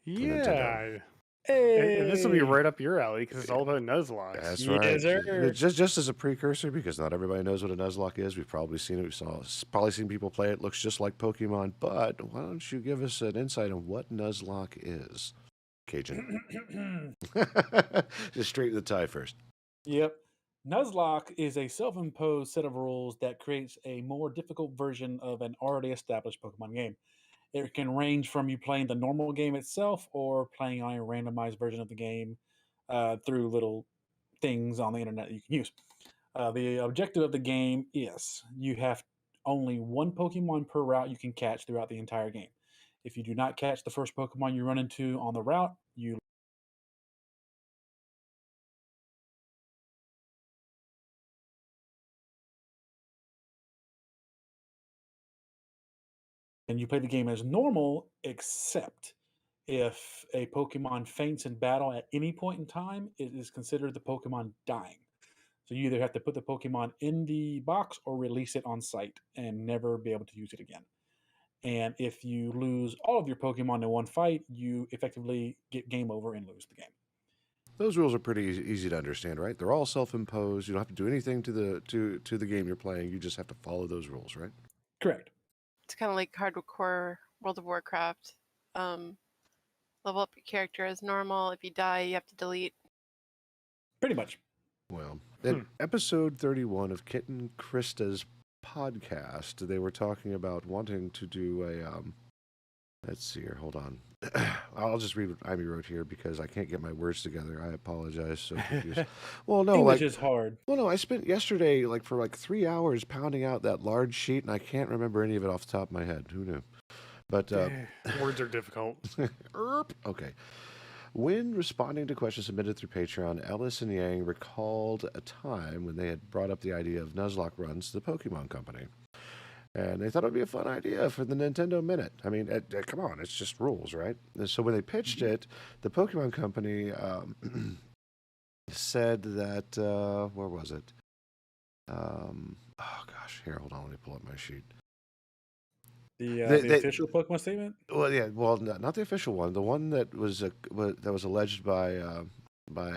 Yeah. Hey, And this will be right up your alley because it's all about Nuzlocke. That's Yes, right. sir. Just as a precursor, because not everybody knows what a Nuzlocke is. We've probably seen it. Probably seen people play it. It looks just like Pokemon. But why don't you give us an insight on what Nuzlocke is, Cajun? Just straight to the tie first. Yep. Nuzlocke is a self-imposed set of rules that creates a more difficult version of an already established Pokemon game. It can range from you playing the normal game itself or playing on a randomized version of the game through little things on the internet you can use. The objective of the game is you have only one Pokemon per route you can catch throughout the entire game. If you do not catch the first Pokemon you run into on the route, you play the game as normal, except if a Pokemon faints in battle at any point in time, it is considered the Pokemon dying. So you either have to put the Pokemon in the box or release it on site and never be able to use it again. And if you lose all of your Pokemon in one fight, you effectively get game over and lose the game. Those rules are pretty easy to understand, right? They're all self-imposed. You don't have to do anything to the game you're playing. You just have to follow those rules, right? Correct. It's kind of like hardcore World of Warcraft. Level up your character as normal. If you die, you have to delete. Pretty much. Well, in episode 31 of Kitten Krista's podcast, they were talking about wanting to do a let's see here, hold on. I'll just read what Amy wrote here because I can't get my words together. I apologize. So confused. Well, no, English is hard. Well, no, I spent yesterday for 3 hours pounding out that large sheet, and I can't remember any of it off the top of my head. Who knew? But words are difficult. Okay. When responding to questions submitted through Patreon, Ellis and Yang recalled a time when they had brought up the idea of Nuzlocke runs to the Pokemon Company. And they thought it would be a fun idea for the Nintendo Minute. I mean, come on, it's just rules, right? And so when they pitched it, the Pokemon Company said that, where was it? Oh, gosh, here, hold on, let me pull up my sheet. The official Pokemon statement? Well, yeah, well, not the official one. The one that was alleged by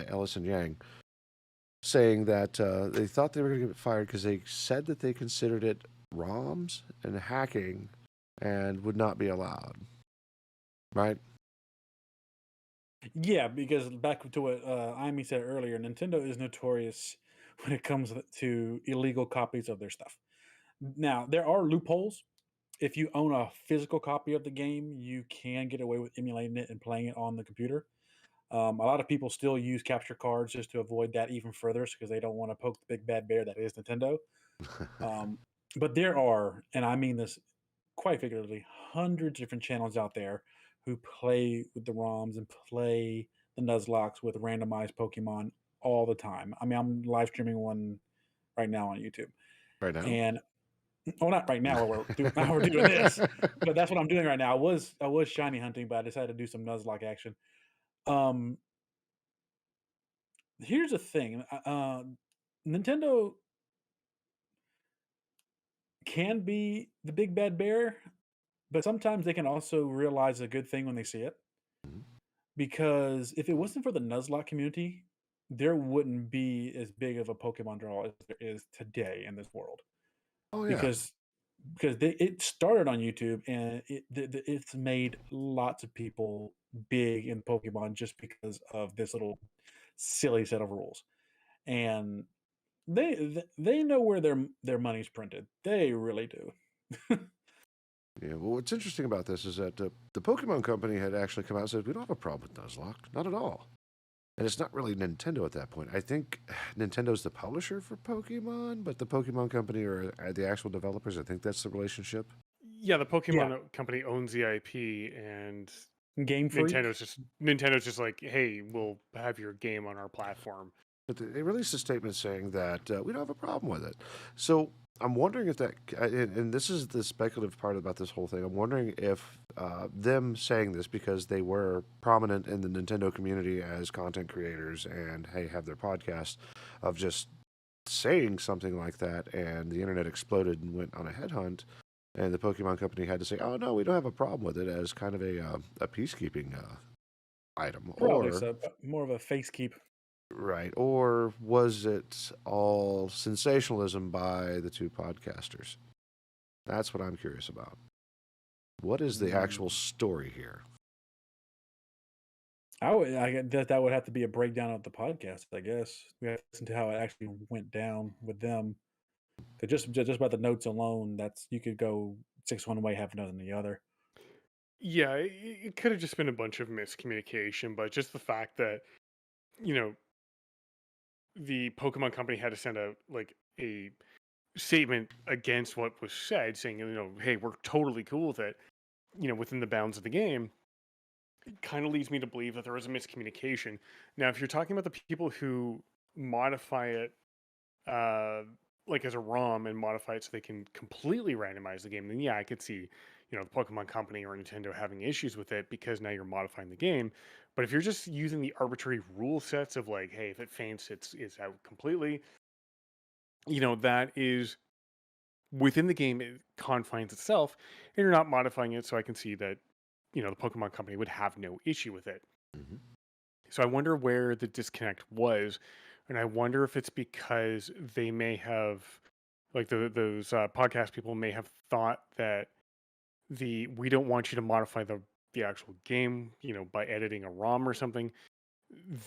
Ellis and Yang, saying that they thought they were going to get fired because they said that they considered it ROMs and hacking and would not be allowed. Right? Yeah, because back to what Amy said earlier, Nintendo is notorious when it comes to illegal copies of their stuff. Now, there are loopholes. If you own a physical copy of the game, you can get away with emulating it and playing it on the computer. A lot of people still use capture cards just to avoid that even further because they don't want to poke the big bad bear that is Nintendo. But there are, and I mean this quite figuratively, hundreds of different channels out there who play with the ROMs and play the Nuzlocks with randomized Pokemon all the time. I mean, I'm live streaming one right now on YouTube. Right now? And not right now while we're doing this, but that's what I'm doing right now. I was shiny hunting, but I decided to do some Nuzlocke action. Here's the thing. Nintendo can be the big bad bear, but sometimes they can also realize a good thing when they see it. Because if it wasn't for the Nuzlocke community, there wouldn't be as big of a Pokemon draw as there is today in this world. Oh, yeah. Because it started on YouTube and it's made lots of people big in Pokemon just because of this little silly set of rules. And they know where their money's printed. They really do. Yeah, well, what's interesting about this is that the Pokemon Company had actually come out and said, we don't have a problem with Nuzlocke. Not at all. And it's not really Nintendo at that point. I think Nintendo's the publisher for Pokemon, but the Pokemon Company are the actual developers. I think that's the relationship. Yeah, the Pokemon company owns the IP, and Game Freak. Nintendo's just like, hey, we'll have your game on our platform. But they released a statement saying that we don't have a problem with it. So I'm wondering if that, and this is the speculative part about this whole thing, I'm wondering if them saying this because they were prominent in the Nintendo community as content creators and, hey, have their podcast of just saying something like that, and the internet exploded and went on a headhunt, and the Pokemon Company had to say, "Oh no, we don't have a problem with it," as kind of a peacekeeping item, Probably or so. More of a face keep. right, or was it all sensationalism by the two podcasters? That's what I'm curious about. What is the actual story here? I guess that would have to be a breakdown of the podcast. I guess we have to listen to how it actually went down with them. 'Cause just by the notes alone, that's you could go six one way, half another than the other. Yeah, it could have just been a bunch of miscommunication, but just the fact that, you know, the Pokemon Company had to send out like a statement against what was said, saying, hey, we're totally cool with it, within the bounds of the game, kind of leads me to believe that there was a miscommunication. Now, if you're talking about the people who modify it, like as a ROM and modify it so they can completely randomize the game, then yeah, I could see, the Pokemon Company or Nintendo having issues with it because now you're modifying the game. But if you're just using the arbitrary rule sets of like, hey, if it faints, it's out completely, that is within the game, it confines itself, and you're not modifying it. So I can see that, the Pokemon Company would have no issue with it. Mm-hmm. So I wonder where the disconnect was, and I wonder if it's because they may have, like those podcast people may have thought that we don't want you to modify the actual game, by editing a ROM or something.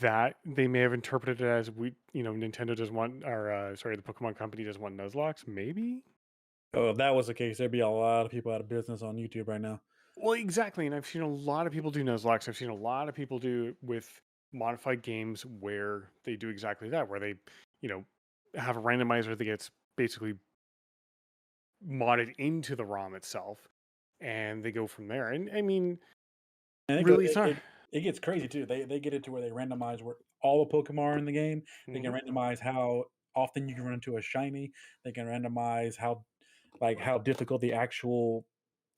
That they may have interpreted it as Nintendo doesn't want, or sorry, the Pokemon Company doesn't want Nuzlocke, maybe. Oh, if that was the case, there'd be a lot of people out of business on YouTube right now. Well, exactly, and I've seen a lot of people do Nuzlocke. I've seen a lot of people do with modified games where they do exactly that, where they, have a randomizer that gets basically modded into the ROM itself, and they go from there. And I mean, And really, it's not. it gets crazy too. They get it to where they randomize where all the Pokemon are in the game. They can randomize how often you can run into a shiny. They can randomize how difficult the actual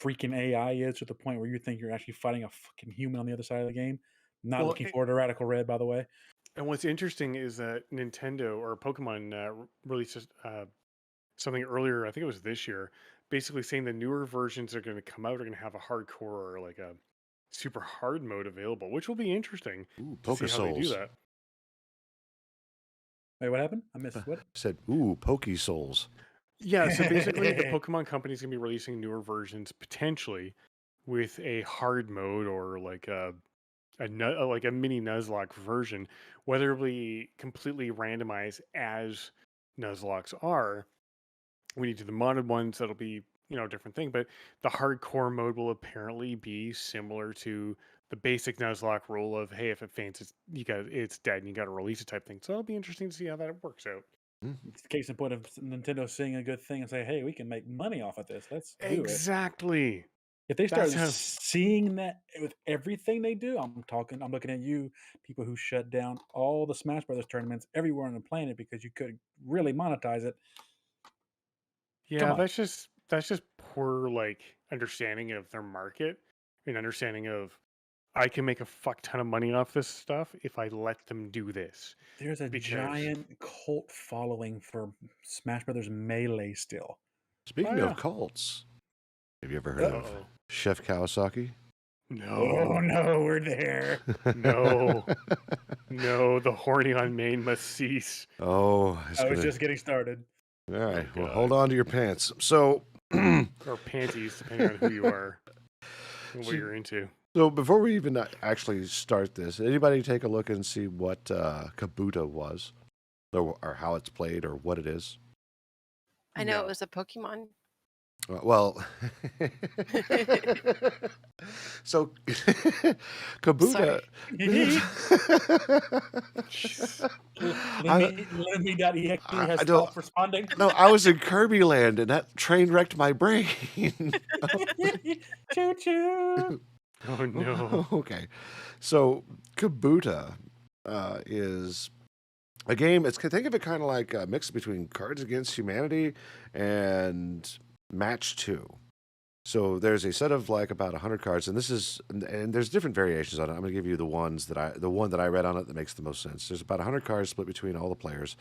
freaking AI is, to the point where you think you're actually fighting a fucking human on the other side of the game. Not Well, looking forward to Radical Red, by the way. and what's interesting is that Nintendo or Pokemon released something earlier. I think it was this year, basically saying the newer versions are going to come out are going to have a hardcore or like a super hard mode available, which will be interesting to see how they do Souls. that. Wait, what happened? I missed what? I said, ooh, Poke Souls. Yeah, so basically the Pokemon Company is going to be releasing newer versions potentially with a hard mode or like like a mini Nuzlocke version, whether it be completely randomized as Nuzlocks are. When you do the modded ones, that'll be, a different thing. But the hardcore mode will apparently be similar to the basic Nuzlocke rule of, hey, if it faints, it's dead and you got to release it type thing. So it'll be interesting to see how that works out. It's the case in point of Nintendo seeing a good thing and say, "Hey, we can make money off of this. Let's do it." Exactly. If they start That's how- seeing that with everything they do, I'm looking at you, people who shut down all the Smash Brothers tournaments everywhere on the planet because you couldn't really monetize it. Yeah, on. that's just poor like understanding of their market and understanding of I can make a fuck ton of money off this stuff if I let them do this. There's a Because giant cult following for Smash Brothers Melee still. Speaking yeah. of cults, have you ever heard of Uh-oh. Chef Kawasaki? Oh No, no, we're there. no, no. The horny on main must cease. Oh, it's I was gonna... just getting started. All right. Oh, Well, God. hold on to your pants. So, Or panties, depending on who you are and what you're into. so before we even actually start this, anybody take a look and see what Kabuta was, or how it's played, or what it is? I know No. it was a Pokemon. Well, so Kabuta. Lumi.exe I has don't- stopped responding. No, I was in Kirby Land, and that train wrecked my brain. Choo choo. Oh no. Okay, so Kabuta is a game. Think of it kind of like a mix between Cards Against Humanity and Match 2. So there's a set of like about 100 cards, and there's different variations on it. I'm going to give you the one that I read on it that makes the most sense. There's about 100 cards split between all the players,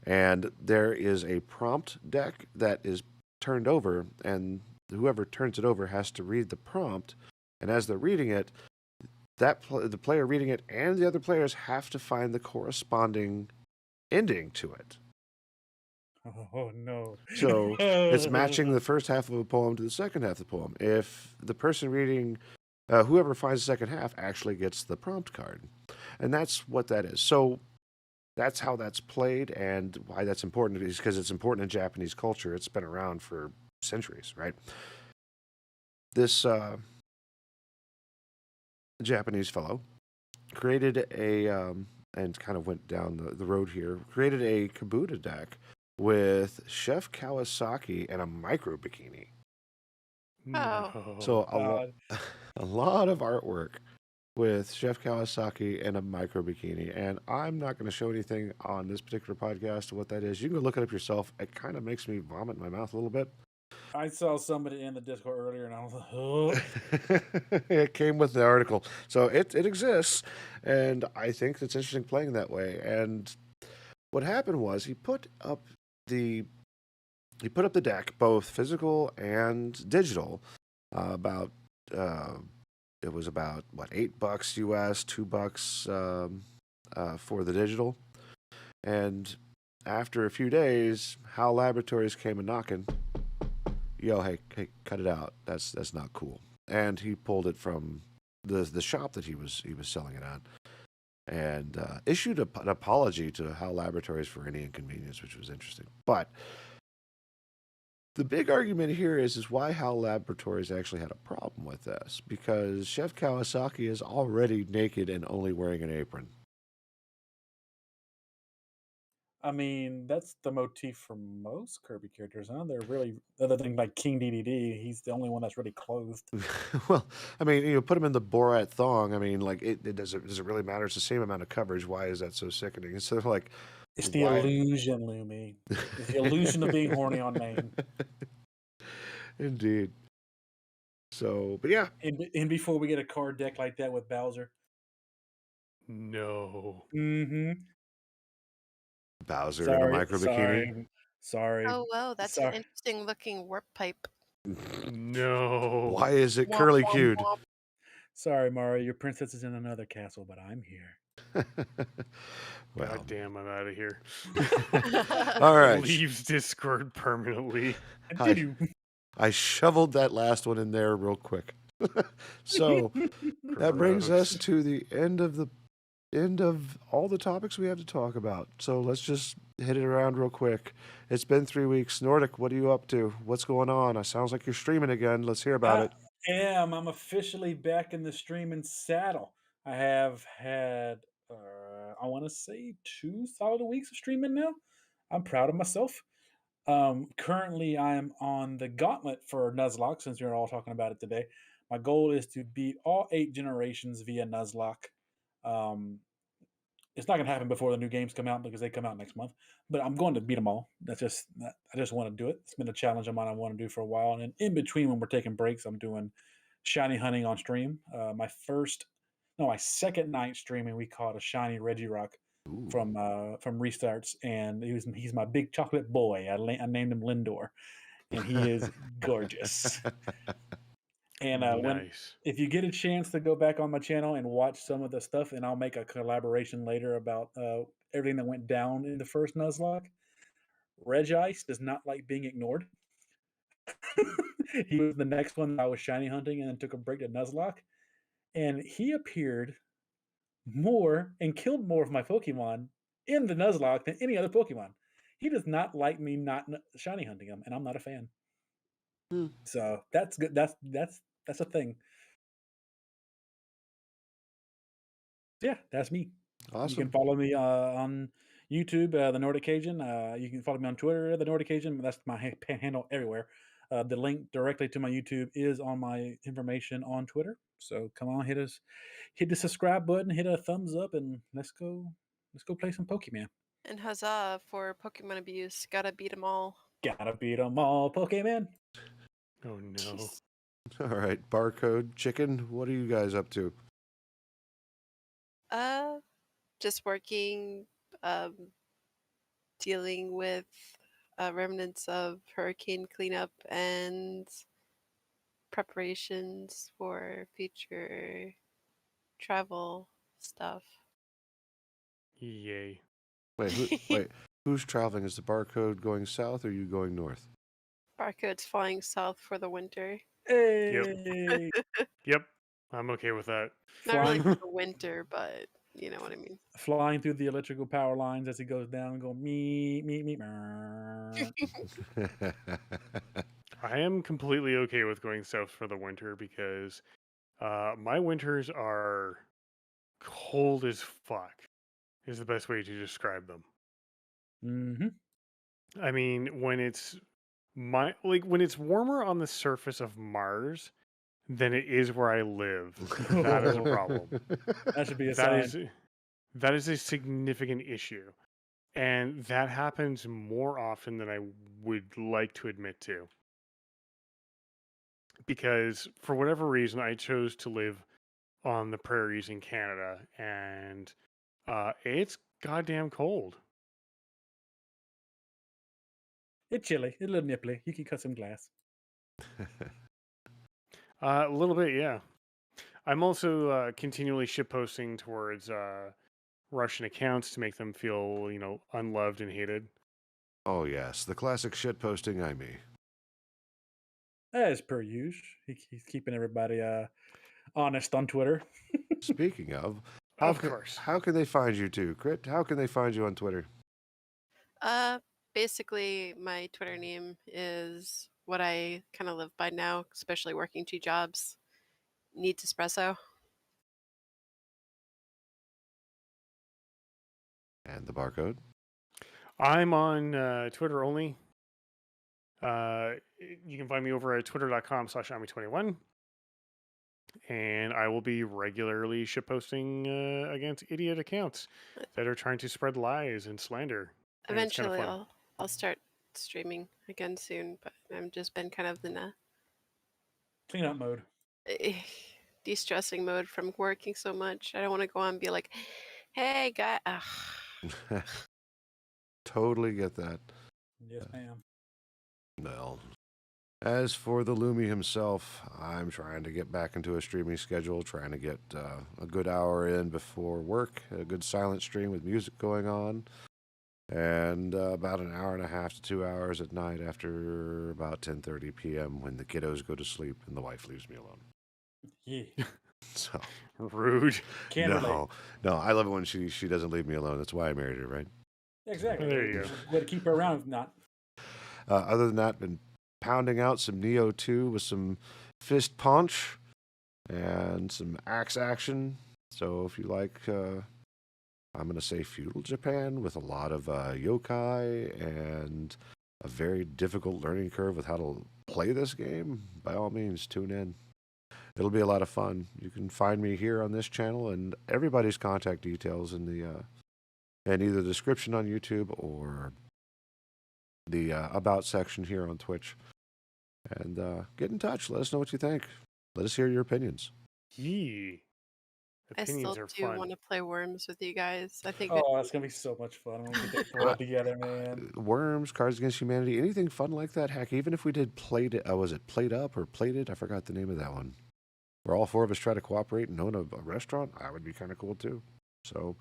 And there is a prompt deck that is turned over, and whoever turns it over has to read the prompt. And as they're reading it, the player reading it and the other players have to find the corresponding ending to it. Oh no! So it's matching the first half of a poem to the second half of the poem. If the person reading, whoever finds the second half, actually gets the prompt card, and that's what that is. So that's how that's played, and why that's important is because it's important in Japanese culture. It's been around for centuries, right? This Japanese fellow created a, and kind of went down the road here, created a Kabuta deck with Chef Kawasaki and a Microbikini. Oh. So God. a lot of artwork with Chef Kawasaki and a Microbikini. And I'm not going to show anything on this particular podcast of what that is. You can go look it up yourself. It kind of makes me vomit in my mouth a little bit. I saw somebody in the Discord earlier, and I was like, "Oh." It came with the article. So it exists, and I think it's interesting playing that way. And what happened was he put up the deck, both physical and digital, about it was about what, $8 US, $2 for the digital. And after a few days, HAL Laboratories came a knocking. Yo, hey, cut it out. That's not cool. And he pulled it from the shop that he was selling it at, and issued an apology to HAL Laboratories for any inconvenience, which was interesting. But the big argument here is why HAL Laboratories actually had a problem with this, because Chef Kawasaki is already naked and only wearing an apron. I mean, that's the motif for most Kirby characters, huh? They're really, other than like King DDD, he's the only one that's really clothed. Well, I mean, put him in the Borat thong. I mean, like, does it really matter? It's the same amount of coverage. Why is that so sickening? Instead of like, It's the why? illusion, Lumi. It's the illusion of being horny on main. Indeed. So, but yeah. And before we get a card deck like that with Bowser. No. Mm-hmm. Bowser in a Microbikini. Sorry. Oh, wow, that's an interesting looking warp pipe. No. Why is it Womp, curly womp, cued? womp. Sorry, Mario. Your princess is in another castle, but I'm here. Well, God damn, I'm out of here. all right. Leaves Discord permanently. I shoveled that last one in there real quick. So that brings us to the end of all the topics we have to talk about. So let's just hit it around real quick. It's been 3 weeks. Nordic, what are you up to? What's going on? It sounds like you're streaming again. Let's hear about it. I'm officially back in the streaming saddle. I have had, I want to say 2 solid weeks of streaming now. I'm proud of myself. Currently, I am on the gauntlet for Nuzlocke, since you're all talking about it today. My goal is to beat all 8 generations via Nuzlocke. It's not going to happen before the new games come out because they come out next month, but I'm going to beat them all. I just want to do it. It's been a challenge of mine I want to do for a while. And in between, when we're taking breaks, I'm doing shiny hunting on stream. My second night streaming, we caught a shiny Regirock from Restarts, and he's my big chocolate boy. I named him Lindor, and he is gorgeous. And Nice. if you get a chance to go back on my channel and watch some of the stuff, and I'll make a collaboration later about everything that went down in the first Nuzlocke. Regice does not like being ignored. He was the next one that I was shiny hunting and then took a break to Nuzlocke. And he appeared more and killed more of my Pokemon in the Nuzlocke than any other Pokemon. He does not like me not shiny hunting him, and I'm not a fan. So that's good. That's a thing. Yeah, that's me. Awesome. You can follow me on YouTube, The Nordic Cajun. You can follow me on Twitter, The Nordic Cajun. That's my handle everywhere. The link directly to my YouTube is on my information on Twitter. So come on, hit the subscribe button, hit a thumbs up, and let's go play some Pokemon. And huzzah for Pokemon abuse. Gotta beat them all. Gotta beat them all, Pokemon. Oh no. All right, Barcode Chicken, what are you guys up to? Just working, dealing with remnants of hurricane cleanup and preparations for future travel stuff. Yay. Wait, who's traveling? Is the barcode going south or are you going north? Barcode's flying south for the winter. Hey, Yep. I'm okay with that. Not really flying, for the winter, but you know what I mean. flying through the electrical power lines as he goes down, going me. I am completely okay with going south for the winter because my winters are cold as fuck, is the best way to describe them. Mm-hmm. I mean, when it's when it's warmer on the surface of Mars than it is where I live, that is a problem. That should be a That sign. is a significant issue. And that happens more often than I would like to admit to. Because for whatever reason, I chose to live on the prairies in Canada, and it's goddamn cold. It's chilly, it's a little nipply. You can cut some glass. A little bit, yeah. I'm also continually ship posting towards Russian accounts to make them feel, unloved and hated. Oh, yes, the classic shit posting I me. As per usual, he's keeping everybody honest on Twitter. Speaking of, Of course. how can they find you too, Crit? How can they find you on Twitter? Basically, my Twitter name is what I kind of live by now, especially working 2 jobs. Needs espresso. And the barcode? I'm on Twitter only. You can find me over at twitter.com/ami21. And I will be regularly shitposting against idiot accounts that are trying to spread lies and slander. And it's kind of Eventually, fun. I'll start streaming again soon, but I've just been kind of in a Cleanup mode. de-stressing mode from working so much. I don't want to go on and be like, "Hey, guy." Totally get that. Yes, ma'am. Well, as for the Loomy himself, I'm trying to get back into a streaming schedule, trying to get a good hour in before work, a good silent stream with music going on, and about an hour and a half to 2 hours at night after about 10:30 p.m. when the kiddos go to sleep and the wife leaves me alone. Yeah. So Rude. Can't relate. no, I love it when she doesn't leave me alone. That's why I married her, right? Exactly. There you go. Way to keep her around, if not. Other than that, been pounding out some Neo 2 with some fist punch and some axe action. So if you like, I'm going to say feudal Japan with a lot of yokai and a very difficult learning curve with how to play this game, by all means, tune in. It'll be a lot of fun. You can find me here on this channel and everybody's contact details in the in either the description on YouTube or the About section here on Twitch. And get in touch. Let us know what you think. Let us hear your opinions. Yee. I still Opinions are do fun. want to play Worms with you guys. I think Oh, that's gonna be so much fun when we get that all together, man. Worms, Cards Against Humanity, anything fun like that. Heck, even if we did Played It, was it Played Up or Plated? I forgot the name of that one. Where all 4 of us try to cooperate and own a restaurant, that would be kind of cool too. So,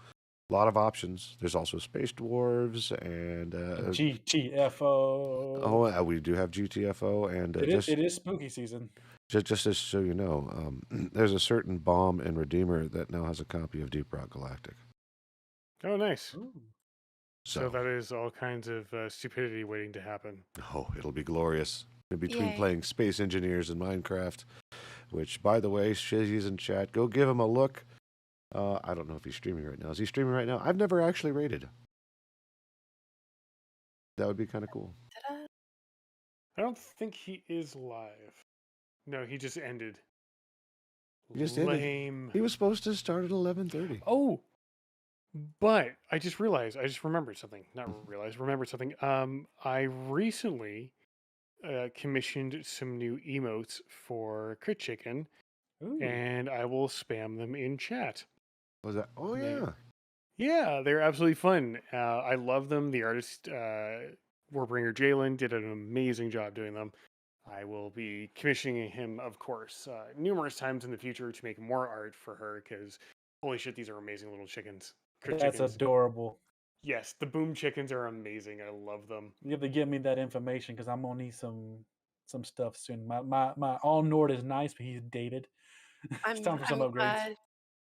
a lot of options. There's also Space Dwarves and GTFO. oh, we do have GTFO and It is spooky season. Just as so you know, there's a certain bomb and redeemer that now has a copy of Deep Rock Galactic. Oh, nice. Ooh. So that is all kinds of stupidity waiting to happen. Oh, it'll be glorious. In between Yay. playing Space Engineers and Minecraft, which, by the way, Shizzy's in chat. Go give him a look. I don't know if he's streaming right now. Is he streaming right now? I've never actually rated. That would be kind of cool. Ta-da. I don't think he is live. No, he just ended. He just ended. Lame. He was supposed to start at 11:30. Oh, but I just remembered something. Remembered something. I recently commissioned some new emotes for Crit Chicken, Ooh. and I will spam them in chat. Was that? Oh They- yeah. Yeah, they're absolutely fun. I love them. The artist, Warbringer Jalen, did an amazing job doing them. I will be commissioning him, of course, numerous times in the future to make more art for her because holy shit, these are amazing little chickens. Crit That's chickens. adorable. Yes, the boom chickens are amazing. I love them. You have to give me that information because I'm gonna need some stuff soon. My all Nord is nice, but he's dated. It's time for some upgrades.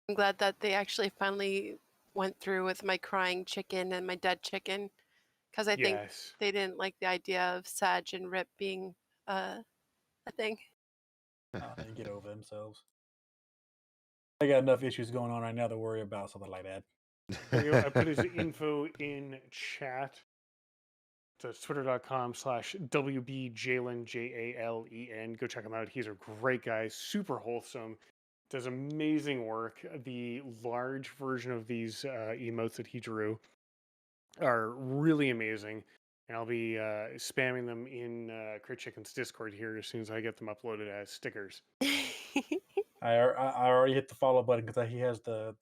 I'm glad that they actually finally went through with my crying chicken and my dead chicken, because I think Yes. they didn't like the idea of Sag and Rip being a thing. They get over themselves. They got enough issues going on right now to worry about something like that. There you go. I put his info in chat. It's twitter.com/WBJalen, Jalen. Go check him out. He's a great guy, super wholesome, does amazing work. The large version of these emotes that he drew are really amazing. And I'll be spamming them in Crit Chicken's Discord here as soon as I get them uploaded as stickers. I already hit the follow button because he has the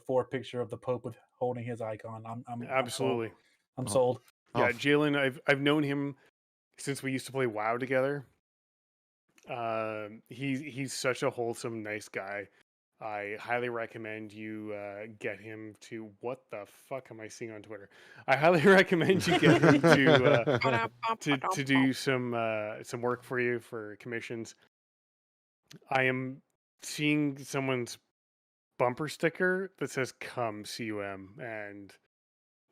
4 picture of the Pope with holding his icon. Absolutely. I'm sold. Yeah, Jalen, I've known him since we used to play WoW together. He's such a wholesome, nice guy. I highly recommend you get him to. What the fuck am I seeing on Twitter? I highly recommend you get him to do some work for you for commissions. I am seeing someone's bumper sticker that says "Come CUM," and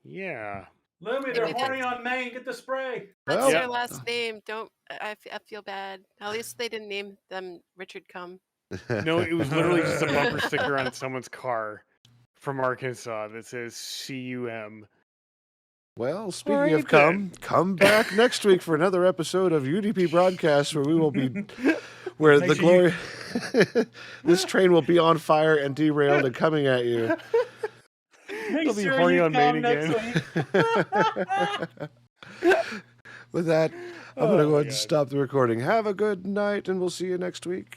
yeah. Lumi, they're horny on Maine. Get the spray. That's their last name. Don't I feel bad. At least they didn't name them Richard Cum. No, it was literally just a bumper sticker on someone's car from Arkansas that says CUM. Well, speaking of come back next week for another episode of UDP Broadcast where we will be where the glory this train will be on fire and derailed and coming at you. It'll be horny on Maine again. With that, I'm going to go ahead and stop the recording. Have a good night, and we'll see you next week.